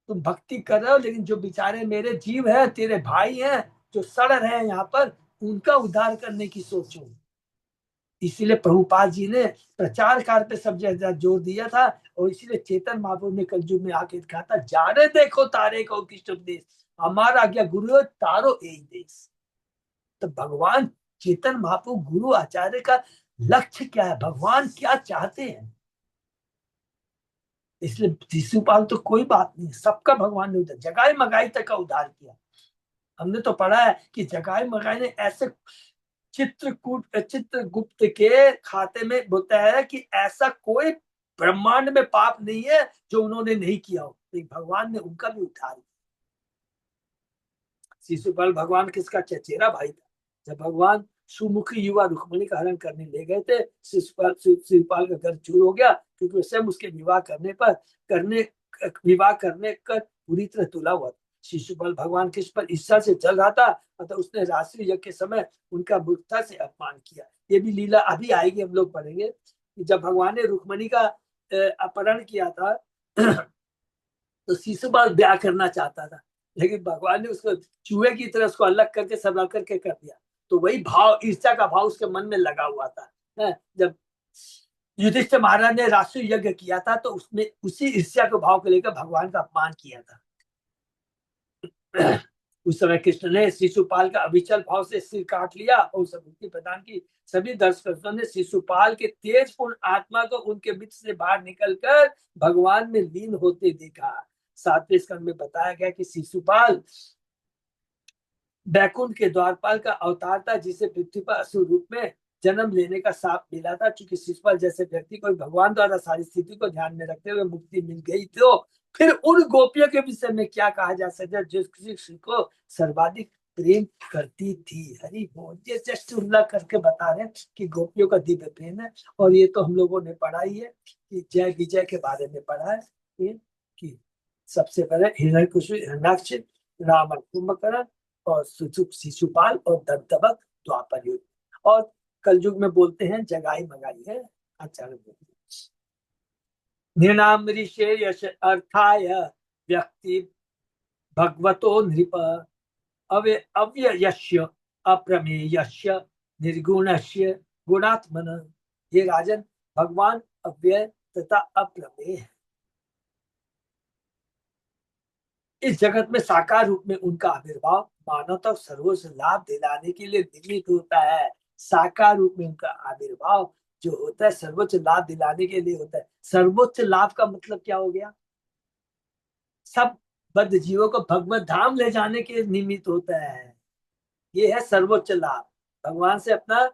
तुम भक्ति कर रहे हो लेकिन जो बेचारे मेरे जीव है, तेरे भाई हैं जो सड़ रहे हैं यहाँ पर, उनका उद्धार करने की सोचो। इसीलिए प्रभुपाद जी ने प्रचार कार्य पे सब ज्यादा जोर दिया था। और इसीलिए चेतन महाप्रभु ने कलयुग में आके कहा था, जाने देखो तारे को कृष्ण देश, हमारा आज्ञा गुरु तारो एक देश। तो भगवान चेतन महाप्रभु गुरु आचार्य का लक्ष्य क्या है, भगवान क्या चाहते हैं। इसलिए शिशुपाल तो कोई बात नहीं, सबका भगवान ने उद्धार, जगाई मगाई तक का उद्धार किया। हमने तो पढ़ा है कि जगाई मगाई ने ऐसे चित्रगुप्त के खाते में बताया है कि ऐसा कोई ब्रह्मांड में पाप नहीं है जो उन्होंने नहीं किया हो, लेकिन भगवान ने उनका भी उद्धार किया। शिशुपाल भगवान किसका चचेरा भाई था। जब भगवान सुमुखी युवा रुक्मिणी का हरण करने ले गए थे, शिशुपाल का घर चूर हो गया, क्योंकि स्वयं उसके विवाह करने का पूरी तरह तुला हुआ था। शिशुपाल भगवान किस पर ईर्ष्या से चल रहा था, अतः उसने रात्रि यज्ञ के समय उनका मूर्खता से अपमान किया। ये भी लीला अभी आएगी, हम लोग पढ़ेंगे कि जब भगवान ने रुक्मिणी का अपहरण किया था तो शिशुपाल ब्याह करना चाहता था, लेकिन भगवान ने उसको चूहे की तरह उसको अलग करके सबा करके कर दिया। तो वही भाव, ईर्ष्या का भाव उसके मन में लगा हुआ था। जब युधिष्ठिर महाराज ने राष्ट्रीय यज्ञ किया था तो उसमें उसी ईर्ष्या के भाव को लेकर भगवान का अपमान किया था। उस समय कृष्ण ने शिशुपाल का अविचल भाव से सिर काट लिया और उसे मुक्ति प्रदान की। सभी दर्शकों ने शिशुपाल के तेजपूर्ण आत्मा को उनके बीच से बाहर निकलकर भगवान में लीन होते देखा। 7वें स्कंद में बताया गया कि शिशुपाल बैकुंठ के द्वारपाल का अवतार था, जिसे पृथ्वी पर असुर रूप में जन्म लेने का शाप मिला था। चूंकि शिशुपाल जैसे व्यक्ति को भगवान द्वारा सारी स्थिति को ध्यान में रखते हुए मुक्ति मिल गई, तो फिर उन गोपियों के विषय में क्या कहा जा सकता है जो किसी को सर्वाधिक प्रेम करती थी। हरि बोल। ये जस्ट उल्लेख करके बता रहे हैं कि गोपियों का दिव्य प्रेम है। और ये तो हम लोगों ने पढ़ा ही है कि जय विजय के बारे में पढ़ा है कि सबसे पहले हिरण्यकशिपु, हिरण्याक्ष, रावण, कुंभकर्ण और शिशुपाल और दंतवत द्वापर युग। और कलयुग में बोलते हैं जगाई मगाई है आचार्य बोलते हैं। निर्णाम ऋषे यश अर्थाय व्यक्ति भगवतो नृप अव्ययस्य अप्रमेयस्य निर्गुणस्य गुणात्मन। ये राजन, भगवान अव्यय तथा अप्रमेय है। इस जगत में साकार रूप में उनका आविर्भाव मानवता को सर्वोच्च लाभ दिलाने के लिए निमित्त होता है। साकार रूप में उनका आविर्भाव जो होता है सर्वोच्च लाभ दिलाने के लिए होता है। सर्वोच्च लाभ का मतलब क्या हो गया? सब बद्ध जीवों को भगवत धाम ले जाने के निमित्त होता है। ये है सर्वोच्च लाभ। भगवान से अपना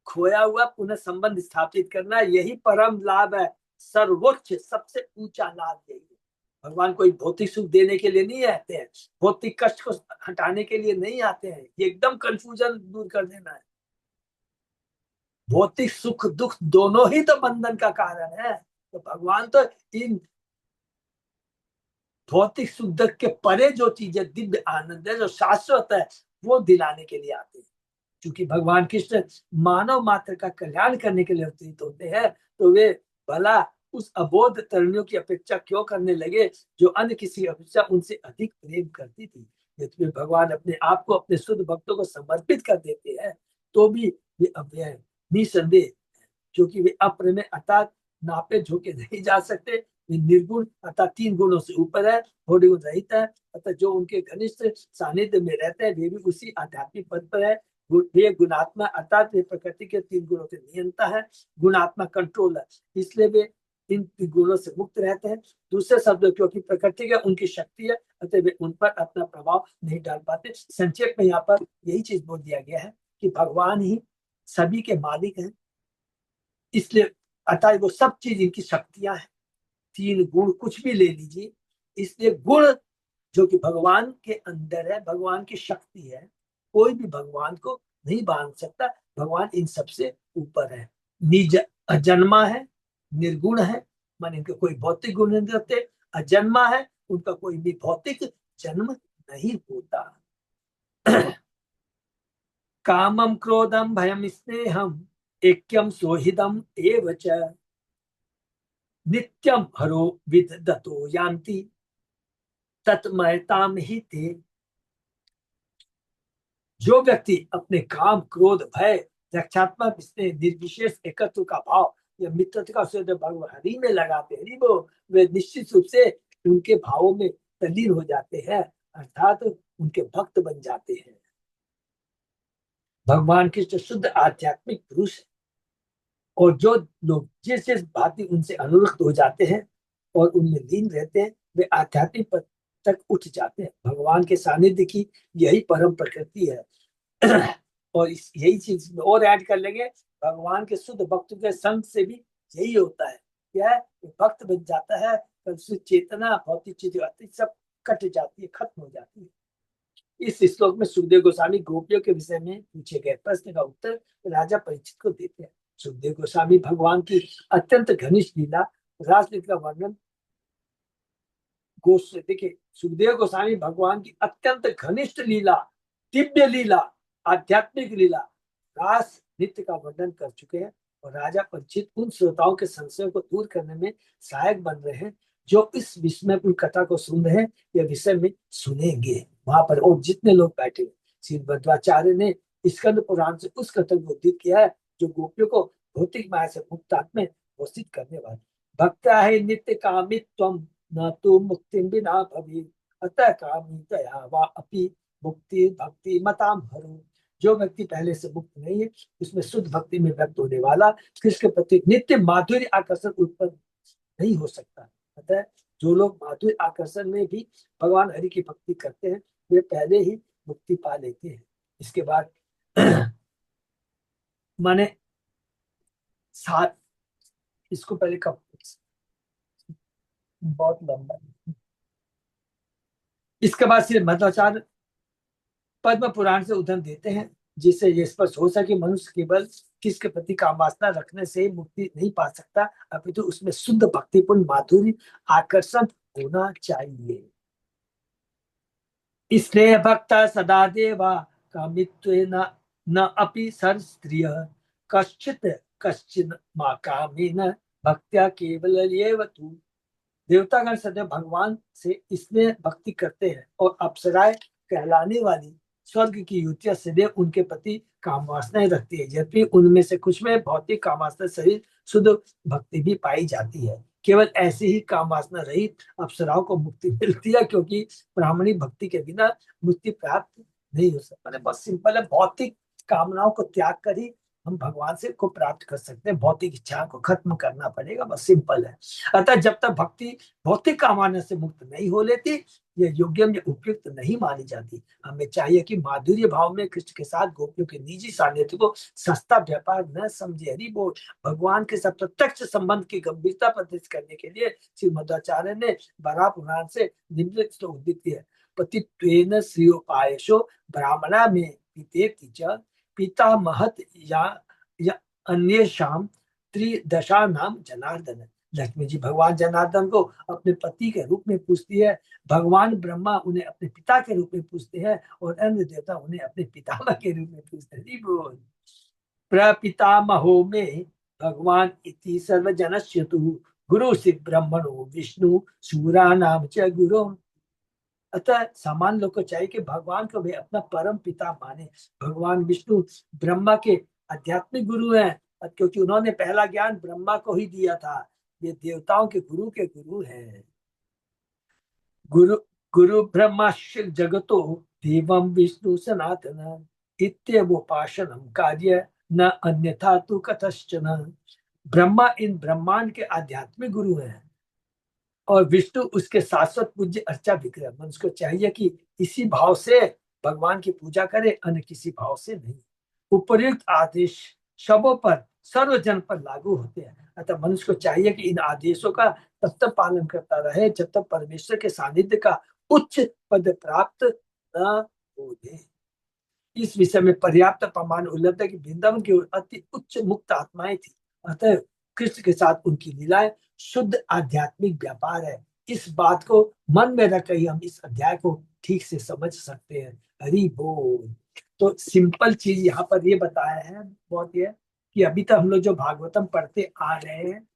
खोया हुआ पुनः संबंध स्थापित करना, यही परम लाभ है। सर्वोच्च सबसे ऊंचा लाभ यही है। भगवान कोई भौतिक सुख देने के लिए नहीं आते हैं, भौतिक कष्ट को हटाने के लिए नहीं आते हैं। ये एकदम कंफ्यूजन दूर कर देना है। भौतिक सुख दुख दोनों ही तो बंधन का कारण है। तो भगवान तो इन भौतिक सुख दुख के परे जो चीजें दिव्य आनंद है जो शाश्वत है वो दिलाने के लिए आते हैं। क्योंकि भगवान कृष्ण मानव मात्र का कल्याण करने के लिए अवतरित होते हैं, तो वे भला उस अबोध तरुणियों की अपेक्षा क्यों करने लगे जो अन्य किसी अपेक्षा उनसे अधिक प्रेम करती थी। यदि भगवान अपने आप को अपने शुद्ध भक्तों को समर्पित कर देते हैं तो भी वे अव्यय निसंदेह, क्योंकि वे अप्रमेय अर्थात नापे झोंके नहीं जा सकते। वे निर्गुण अर्थात 3 गुणों से ऊपर है, थोड़ी गुण रहित है। अतः जो उनके घनिष्ठ सानिध्य में रहते हैं वे भी उसी आध्यात्मिक पद पर है। वे गुणात्मा अर्थात वे प्रकृति के 3 गुणों के नियंता है। गुणात्मा कंट्रोलर, इसलिए वे इन गुणों से मुक्त रहते हैं। दूसरे शब्द क्योंकि प्रकृति का उनकी शक्ति है, अतः वे उन पर अपना प्रभाव नहीं डाल पाते। संक्षेप में यहाँ पर यही चीज बोल दिया गया है कि भगवान ही सभी के मालिक हैं, इसलिए अतः वो सब चीज इनकी शक्तियां हैं। 3 गुण कुछ भी ले लीजिए, इसलिए गुण जो कि भगवान के अंदर है, भगवान की शक्ति है, कोई भी भगवान को नहीं बांध सकता। भगवान इन सबसे ऊपर है, निज अजन्मा है, निर्गुण है, मान इनके कोई भौतिक गुण नहीं रहते। अजन्मा है, उनका कोई भी भौतिक जन्म नहीं होता। कामम क्रोधम भयम स्नेहम ऐक्यम सोहिदम एव च नित्यम हरो विदधतो यान्ति तत्मयताम ही ते। जो व्यक्ति अपने काम क्रोध भय रक्षात्मक स्नेह निर्विशेष एकत्व का भाव या मित्रता का सुध भगवान में लगाते हैं, वो वे निश्चित रूप से उनके भावों में तल्लीन हो जाते हैं, अर्थात उनके भक्त बन जाते हैं। भगवान कृष्ण शुद्ध आध्यात्मिक पुरुष है, और जो लोग जिस जिस भांति उनसे अनुरक्त हो जाते हैं और उनमें लीन रहते हैं वे आध्यात्मिक पद तक उठ जाते हैं। भगवान के सानिध्य की यही परम प्रकृति है। और इस यही चीज में और ऐड कर लेंगे, भगवान के शुद्ध भक्तों के संग से भी यही होता है। क्या है? भक्त बन जाता है तो उसकी चेतना भौतिक चीजें सब कट जाती है, खत्म हो जाती है। इस श्लोक में सुखदेव गोस्वामी गोपियों के विषय में पूछे गए प्रश्न का उत्तर राजा परीक्षित को देते हैं। सुखदेव गोस्वामी भगवान की अत्यंत घनिष्ठ लीला रासलीला का वर्णन देखिए, सुखदेव गोस्वामी भगवान की अत्यंत घनिष्ठ लीला, दिव्य लीला, आध्यात्मिक लीला रास नृत्य का वर्णन कर चुके हैं। और राजा परीक्षित उन श्रोताओं के संशयों को दूर करने में सहायक बन रहे हैं जो इस विस्मयपूर्ण कथा को सुन रहे हैं या विषय में सुनेंगे वहां पर। और जितने लोग बैठे हैं, श्री मध्वाचार्य ने स्कंद पुराण से उस कथन को उद्धृत किया है जो गोपियों को भौतिक माया से मुक्त आत्मा घोषित करने वाले। भक्ता है नित्य कामित्वम न तो मुक्ति बिना भवी अतः कामितया वा अपि मुक्ति भक्ति मताम हरो। जो व्यक्ति पहले से मुक्त नहीं है, उसमें शुद्ध भक्ति में व्यक्त होने वाला कृष्ण के प्रति नित्य माधुर्य आकर्षण उत्पन्न नहीं हो सकता। अतः जो लोग माधुर्य आकर्षण में भी भगवान हरि की भक्ति करते हैं, वे पहले ही मुक्ति पा लेते हैं। इसके बाद माने सात, इसको पहले कब, बहुत लंबा। इसके बाद श्री मध्वाचार्य पद्म पुराण से उदाहरण देते हैं, जिससे ये स्पष्ट हो सके मनुष्य केवल किसके प्रति कामवासना रखने से मुक्ति नहीं पा सकता, अपितु तो उसमें शुद्ध भक्तिपूर्ण माधुर्य आकर्षण होना चाहिए। स्नेह भक्त सदा देवा कामित्वेन न अपि सर स्त्रिय कश्चित कश्चिन मा कामेन भक्त्या केवल तू। देवतागण सदैव भगवान से इसमें भक्ति करते हैं और अप्सराएं कहलाने वाली स्वर्ग की युवतियां सदैव उनके प्रति काम वासनाएं रखती है, जबकि उनमें से कुछ में भौतिक काम वासना सहित शुद्ध भक्ति भी पाई जाती है। केवल ऐसी ही काम वासना रहित अप्सराओं को मुक्ति मिलती है, क्योंकि ब्राह्मणी भक्ति के बिना मुक्ति प्राप्त नहीं हो सकता। बस सिंपल है, भौतिक कामनाओं को त्याग कर ही हम भगवान से को प्राप्त कर सकते हैं। भौतिक इच्छा को खत्म करना पड़ेगा, बस सिंपल है। अतः जब तक भक्ति भौतिक कामना से मुक्त नहीं हो लेती, यह योग्य में उपयुक्त नहीं मानी जाती। हमें चाहिए कि माधुर्य भाव में कृष्ण के साथ गोपियों के निजी सान्निध्य को सस्ता व्यापार न समझे। हरि बोल। भगवान के साथ प्रत्यक्ष संबंध की गंभीरता प्रदर्शित करने के लिए श्री मध्वाचार्य ने बराह पुराण से निम्नलिखित श्लोक उद्धृत किया है। पतित्वेन श्रियोपायशो ब्राह्मणा में पितेति च पिता महत या अन्येषाम त्रिदशा नाम जनार्दन। लक्ष्मी जी भगवान जनार्दन को अपने पति के रूप में पूछती है, भगवान ब्रह्मा उन्हें अपने पिता के रूप में पूछते हैं, और अन्य देवता उन्हें अपने पितामह के रूप में पूछते हैं। बोल। प्रपितामहो में भगवान इति सर्वजनस्यतु गुरु से ब्रह्मणो विष्णु सूरा नाम च गुरु। अतः सामान्य लोग को चाहिए कि भगवान को वे अपना परम पिता माने। भगवान विष्णु ब्रह्मा के आध्यात्मिक गुरु हैं, क्योंकि उन्होंने पहला ज्ञान ब्रह्मा को ही दिया था। ये देवताओं के गुरु हैं। गुरु गुरु ब्रह्मा जगतो देवम विष्णु सनातन इत्यवोपासनम कार्य न अन्यथा तु कथश्चन। ब्रह्मा इन ब्रह्मांड के आध्यात्मिक गुरु हैं और विष्णु उसके शाश्वत पूज्य अर्चा विग्रह। मनुष्य को चाहिए कि इसी भाव से भगवान की पूजा करे, अन्य किसी भाव से नहीं। उपर्युक्त आदेश सबों पर, सर्वजन पर लागू होते हैं। अतः मनुष्य को चाहिए कि इन आदेशों का तब तक पालन करता रहे जब तक परमेश्वर के सानिध्य का उच्च पद प्राप्त न हो जाए। इस विषय में पर्याप्त प्रमाण उपलब्ध है कि वृंदावन की अति उच्च मुक्त आत्माएं थी। अतः कृष्ण के साथ उनकी लीलाएं शुद्ध आध्यात्मिक व्यापार है। इस बात को मन में रख ही हम इस अध्याय को ठीक से समझ सकते हैं। हरि बोल। तो सिंपल चीज यहाँ पर ये बताया है बहुत, ये कि अभी तक हम लोग जो भागवतम पढ़ते आ रहे हैं,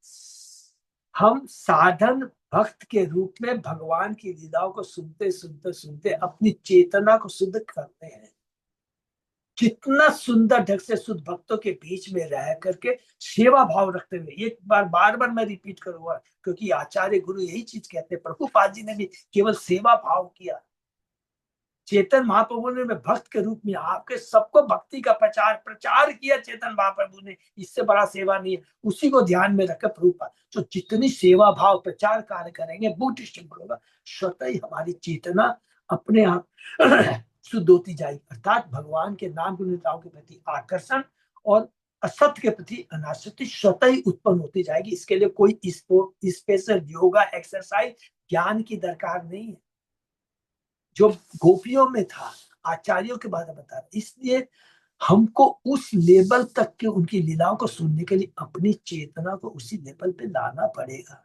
हम साधन भक्त के रूप में भगवान की लीलाओं को सुनते सुनते सुनते अपनी चेतना को शुद्ध करते हैं। कितना सुंदर ढंग से शुद्ध भक्तों के बीच में रह करके सेवा भाव रखते हुए, एक बार बार बार मैं रिपीट करूंगा क्योंकि आचार्य गुरु यही चीज कहते हैं। प्रभुपाद जी ने भी केवल सेवा भाव किया। चेतन महाप्रभु ने भक्त के रूप में आपके सबको भक्ति का प्रचार किया। चेतन महाप्रभु ने, इससे बड़ा सेवा नहीं है। उसी को ध्यान में रखकर प्रभुपाद जो जितनी सेवा भाव प्रचार कार्य करेंगे, बूट स्टिंग होगा, स्वतः ही हमारी चेतना अपने आप शुद्ध होती जाएगी। अर्थात भगवान के नाम गुणताओं के प्रति आकर्षण और असत्य के प्रति अनासक्ति स्वतः ही उत्पन्न होती जाएगी। इसके लिए कोई स्पेशल योगा एक्सरसाइज ज्ञान की दरकार नहीं है, जो गोपियों में था, आचार्यों के बारे में बता रहा। इसलिए हमको उस लेवल तक के उनकी लीलाओं को सुनने के लिए अपनी चेतना को उसी लेवल पे लाना पड़ेगा।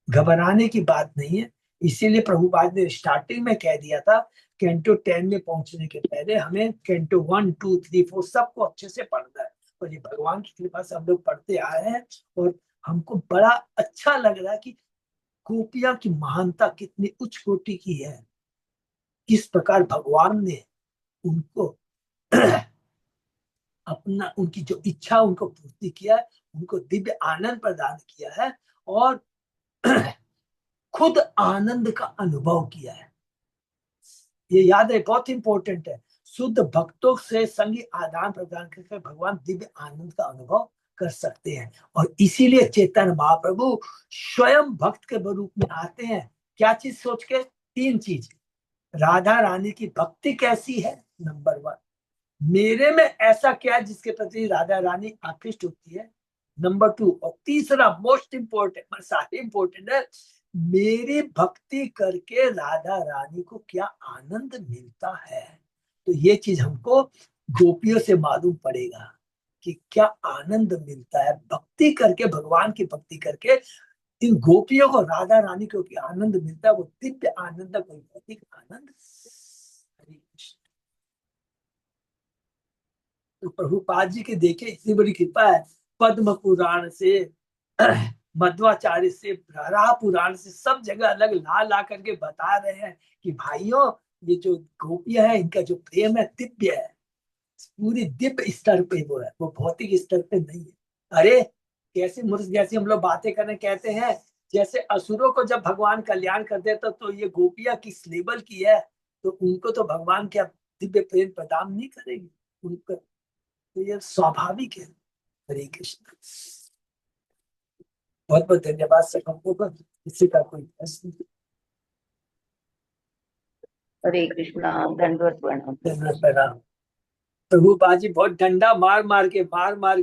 घबराने की बात नहीं है। इसीलिए प्रभुपाद ने स्टार्टिंग में कह दिया था, कैंटो 10 में पहुंचने के पहले हमें कैंटो 1, 2, 3, 4 सबको अच्छे से पढ़ना है। और ये भगवान की कृपा से हम लोग पढ़ते आए हैं और हमको बड़ा अच्छा लग रहा है कि गोपियां की महानता कितनी उच्च कोटि की है। किस प्रकार भगवान ने उनको अपना, उनकी जो इच्छा उनको पूर्ति किया है, उनको दिव्य आनंद प्रदान किया है और खुद आनंद का अनुभव किया है। ये याद है, बहुत इंपॉर्टेंट है। शुद्ध भक्तों से संगी आदान प्रदान करके भगवान दिव्य आनंद का अनुभव कर सकते हैं। और इसीलिए चैतन्य महाप्रभु स्वयं भक्त के रूप में आते हैं। क्या चीज सोच के? 3 चीज। राधा रानी की भक्ति कैसी है, नंबर 1। मेरे में ऐसा क्या है जिसके प्रति राधा रानी आकृष्ट होती है, नंबर 2। और तीसरा मोस्ट इंपोर्टेंट, सारे इंपोर्टेंट है, मेरी भक्ति करके राधा रानी को क्या आनंद मिलता है। तो ये चीज हमको गोपियों से मालूम पड़ेगा कि क्या आनंद मिलता है भक्ति करके, भगवान की भक्ति करके इन गोपियों को, राधा रानी को क्या आनंद मिलता है। वो दिव्य आनंद, कोई भौतिक आनंद। हरे कृष्ण। तो प्रभुपाद जी के देखे इतनी बड़ी कृपा है, पद्म पुराण से मध्वाचार्य से, वराह पुराण से, सब जगह अलग ला ला करके बता रहे हैं कि भाइयों, ये जो गोपियां है इनका जो प्रेम है दिव्य है, पूरी दिव्य स्तर पे वो है, वो भौतिक स्तर पे नहीं है। अरे कैसे मूर्ख जैसी हम लोग बातें करने कहते हैं, जैसे असुरों को जब भगवान कल्याण कर देता तो ये गोपियां किस लेवल की है, तो उनको तो भगवान क्या दिव्य प्रेम प्रदान नहीं करेगी उनको, तो ये स्वाभाविक है। हरे कृष्ण। बहुत बहुत धन्यवाद सबको पर, किसी का कोई प्रश्न नहीं। हरे कृष्णा, दंडवत प्रणाम। धन्यवाद प्रणाम। प्रभु बाजी बहुत डंडा मार मार के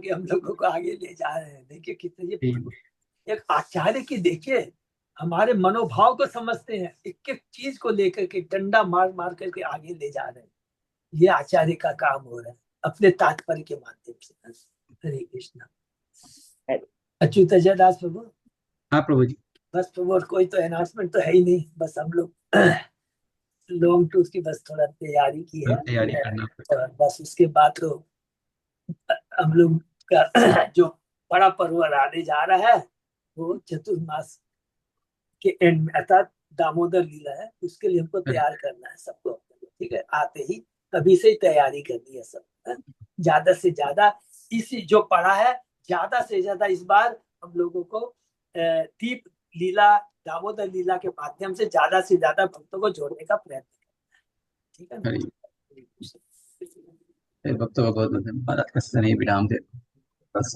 हम लोगों को आगे ले जा रहे हैं। देखिए कितने ये एक आचार्य की, देखिए हमारे मनोभाव को समझते हैं, एक एक चीज को लेकर के डंडा मार मार करके आगे ले जा रहे हैं। ये आचार्य का काम हो रहा है अपने तात्पर्य के माध्यम से। हरे कृष्णा। अच्युत दास प्रभु। हाँ प्रभु जी। बस प्रभु, और कोई तो अनाउंसमेंट तो है ही नहीं, बस हम लोग लॉन्ग टूर की बस थोड़ा तैयारी की है, तैयारी करना। और बस उसके बाद तो हम लोग का जो बड़ा पर्व आने जा रहा है वो चतुर्मास के एंड में, अर्थात दामोदर लीला है, उसके लिए हमको तैयार करना है सबको। ठीक है, आते ही अभी से ही तैयारी करनी है सब, है? ज्यादा से ज्यादा इस जो पढ़ा है, ज्यादा से ज्यादा इस बार हम लोगों को दीप लीला, दामोदर लीला के माध्यम से ज्यादा भक्तों को जोड़ने का प्रयत्न करना है। ठीक है ना? भक्तों का बहुत बहुत धन्यवाद। आपका स्नेह विराम दे बस।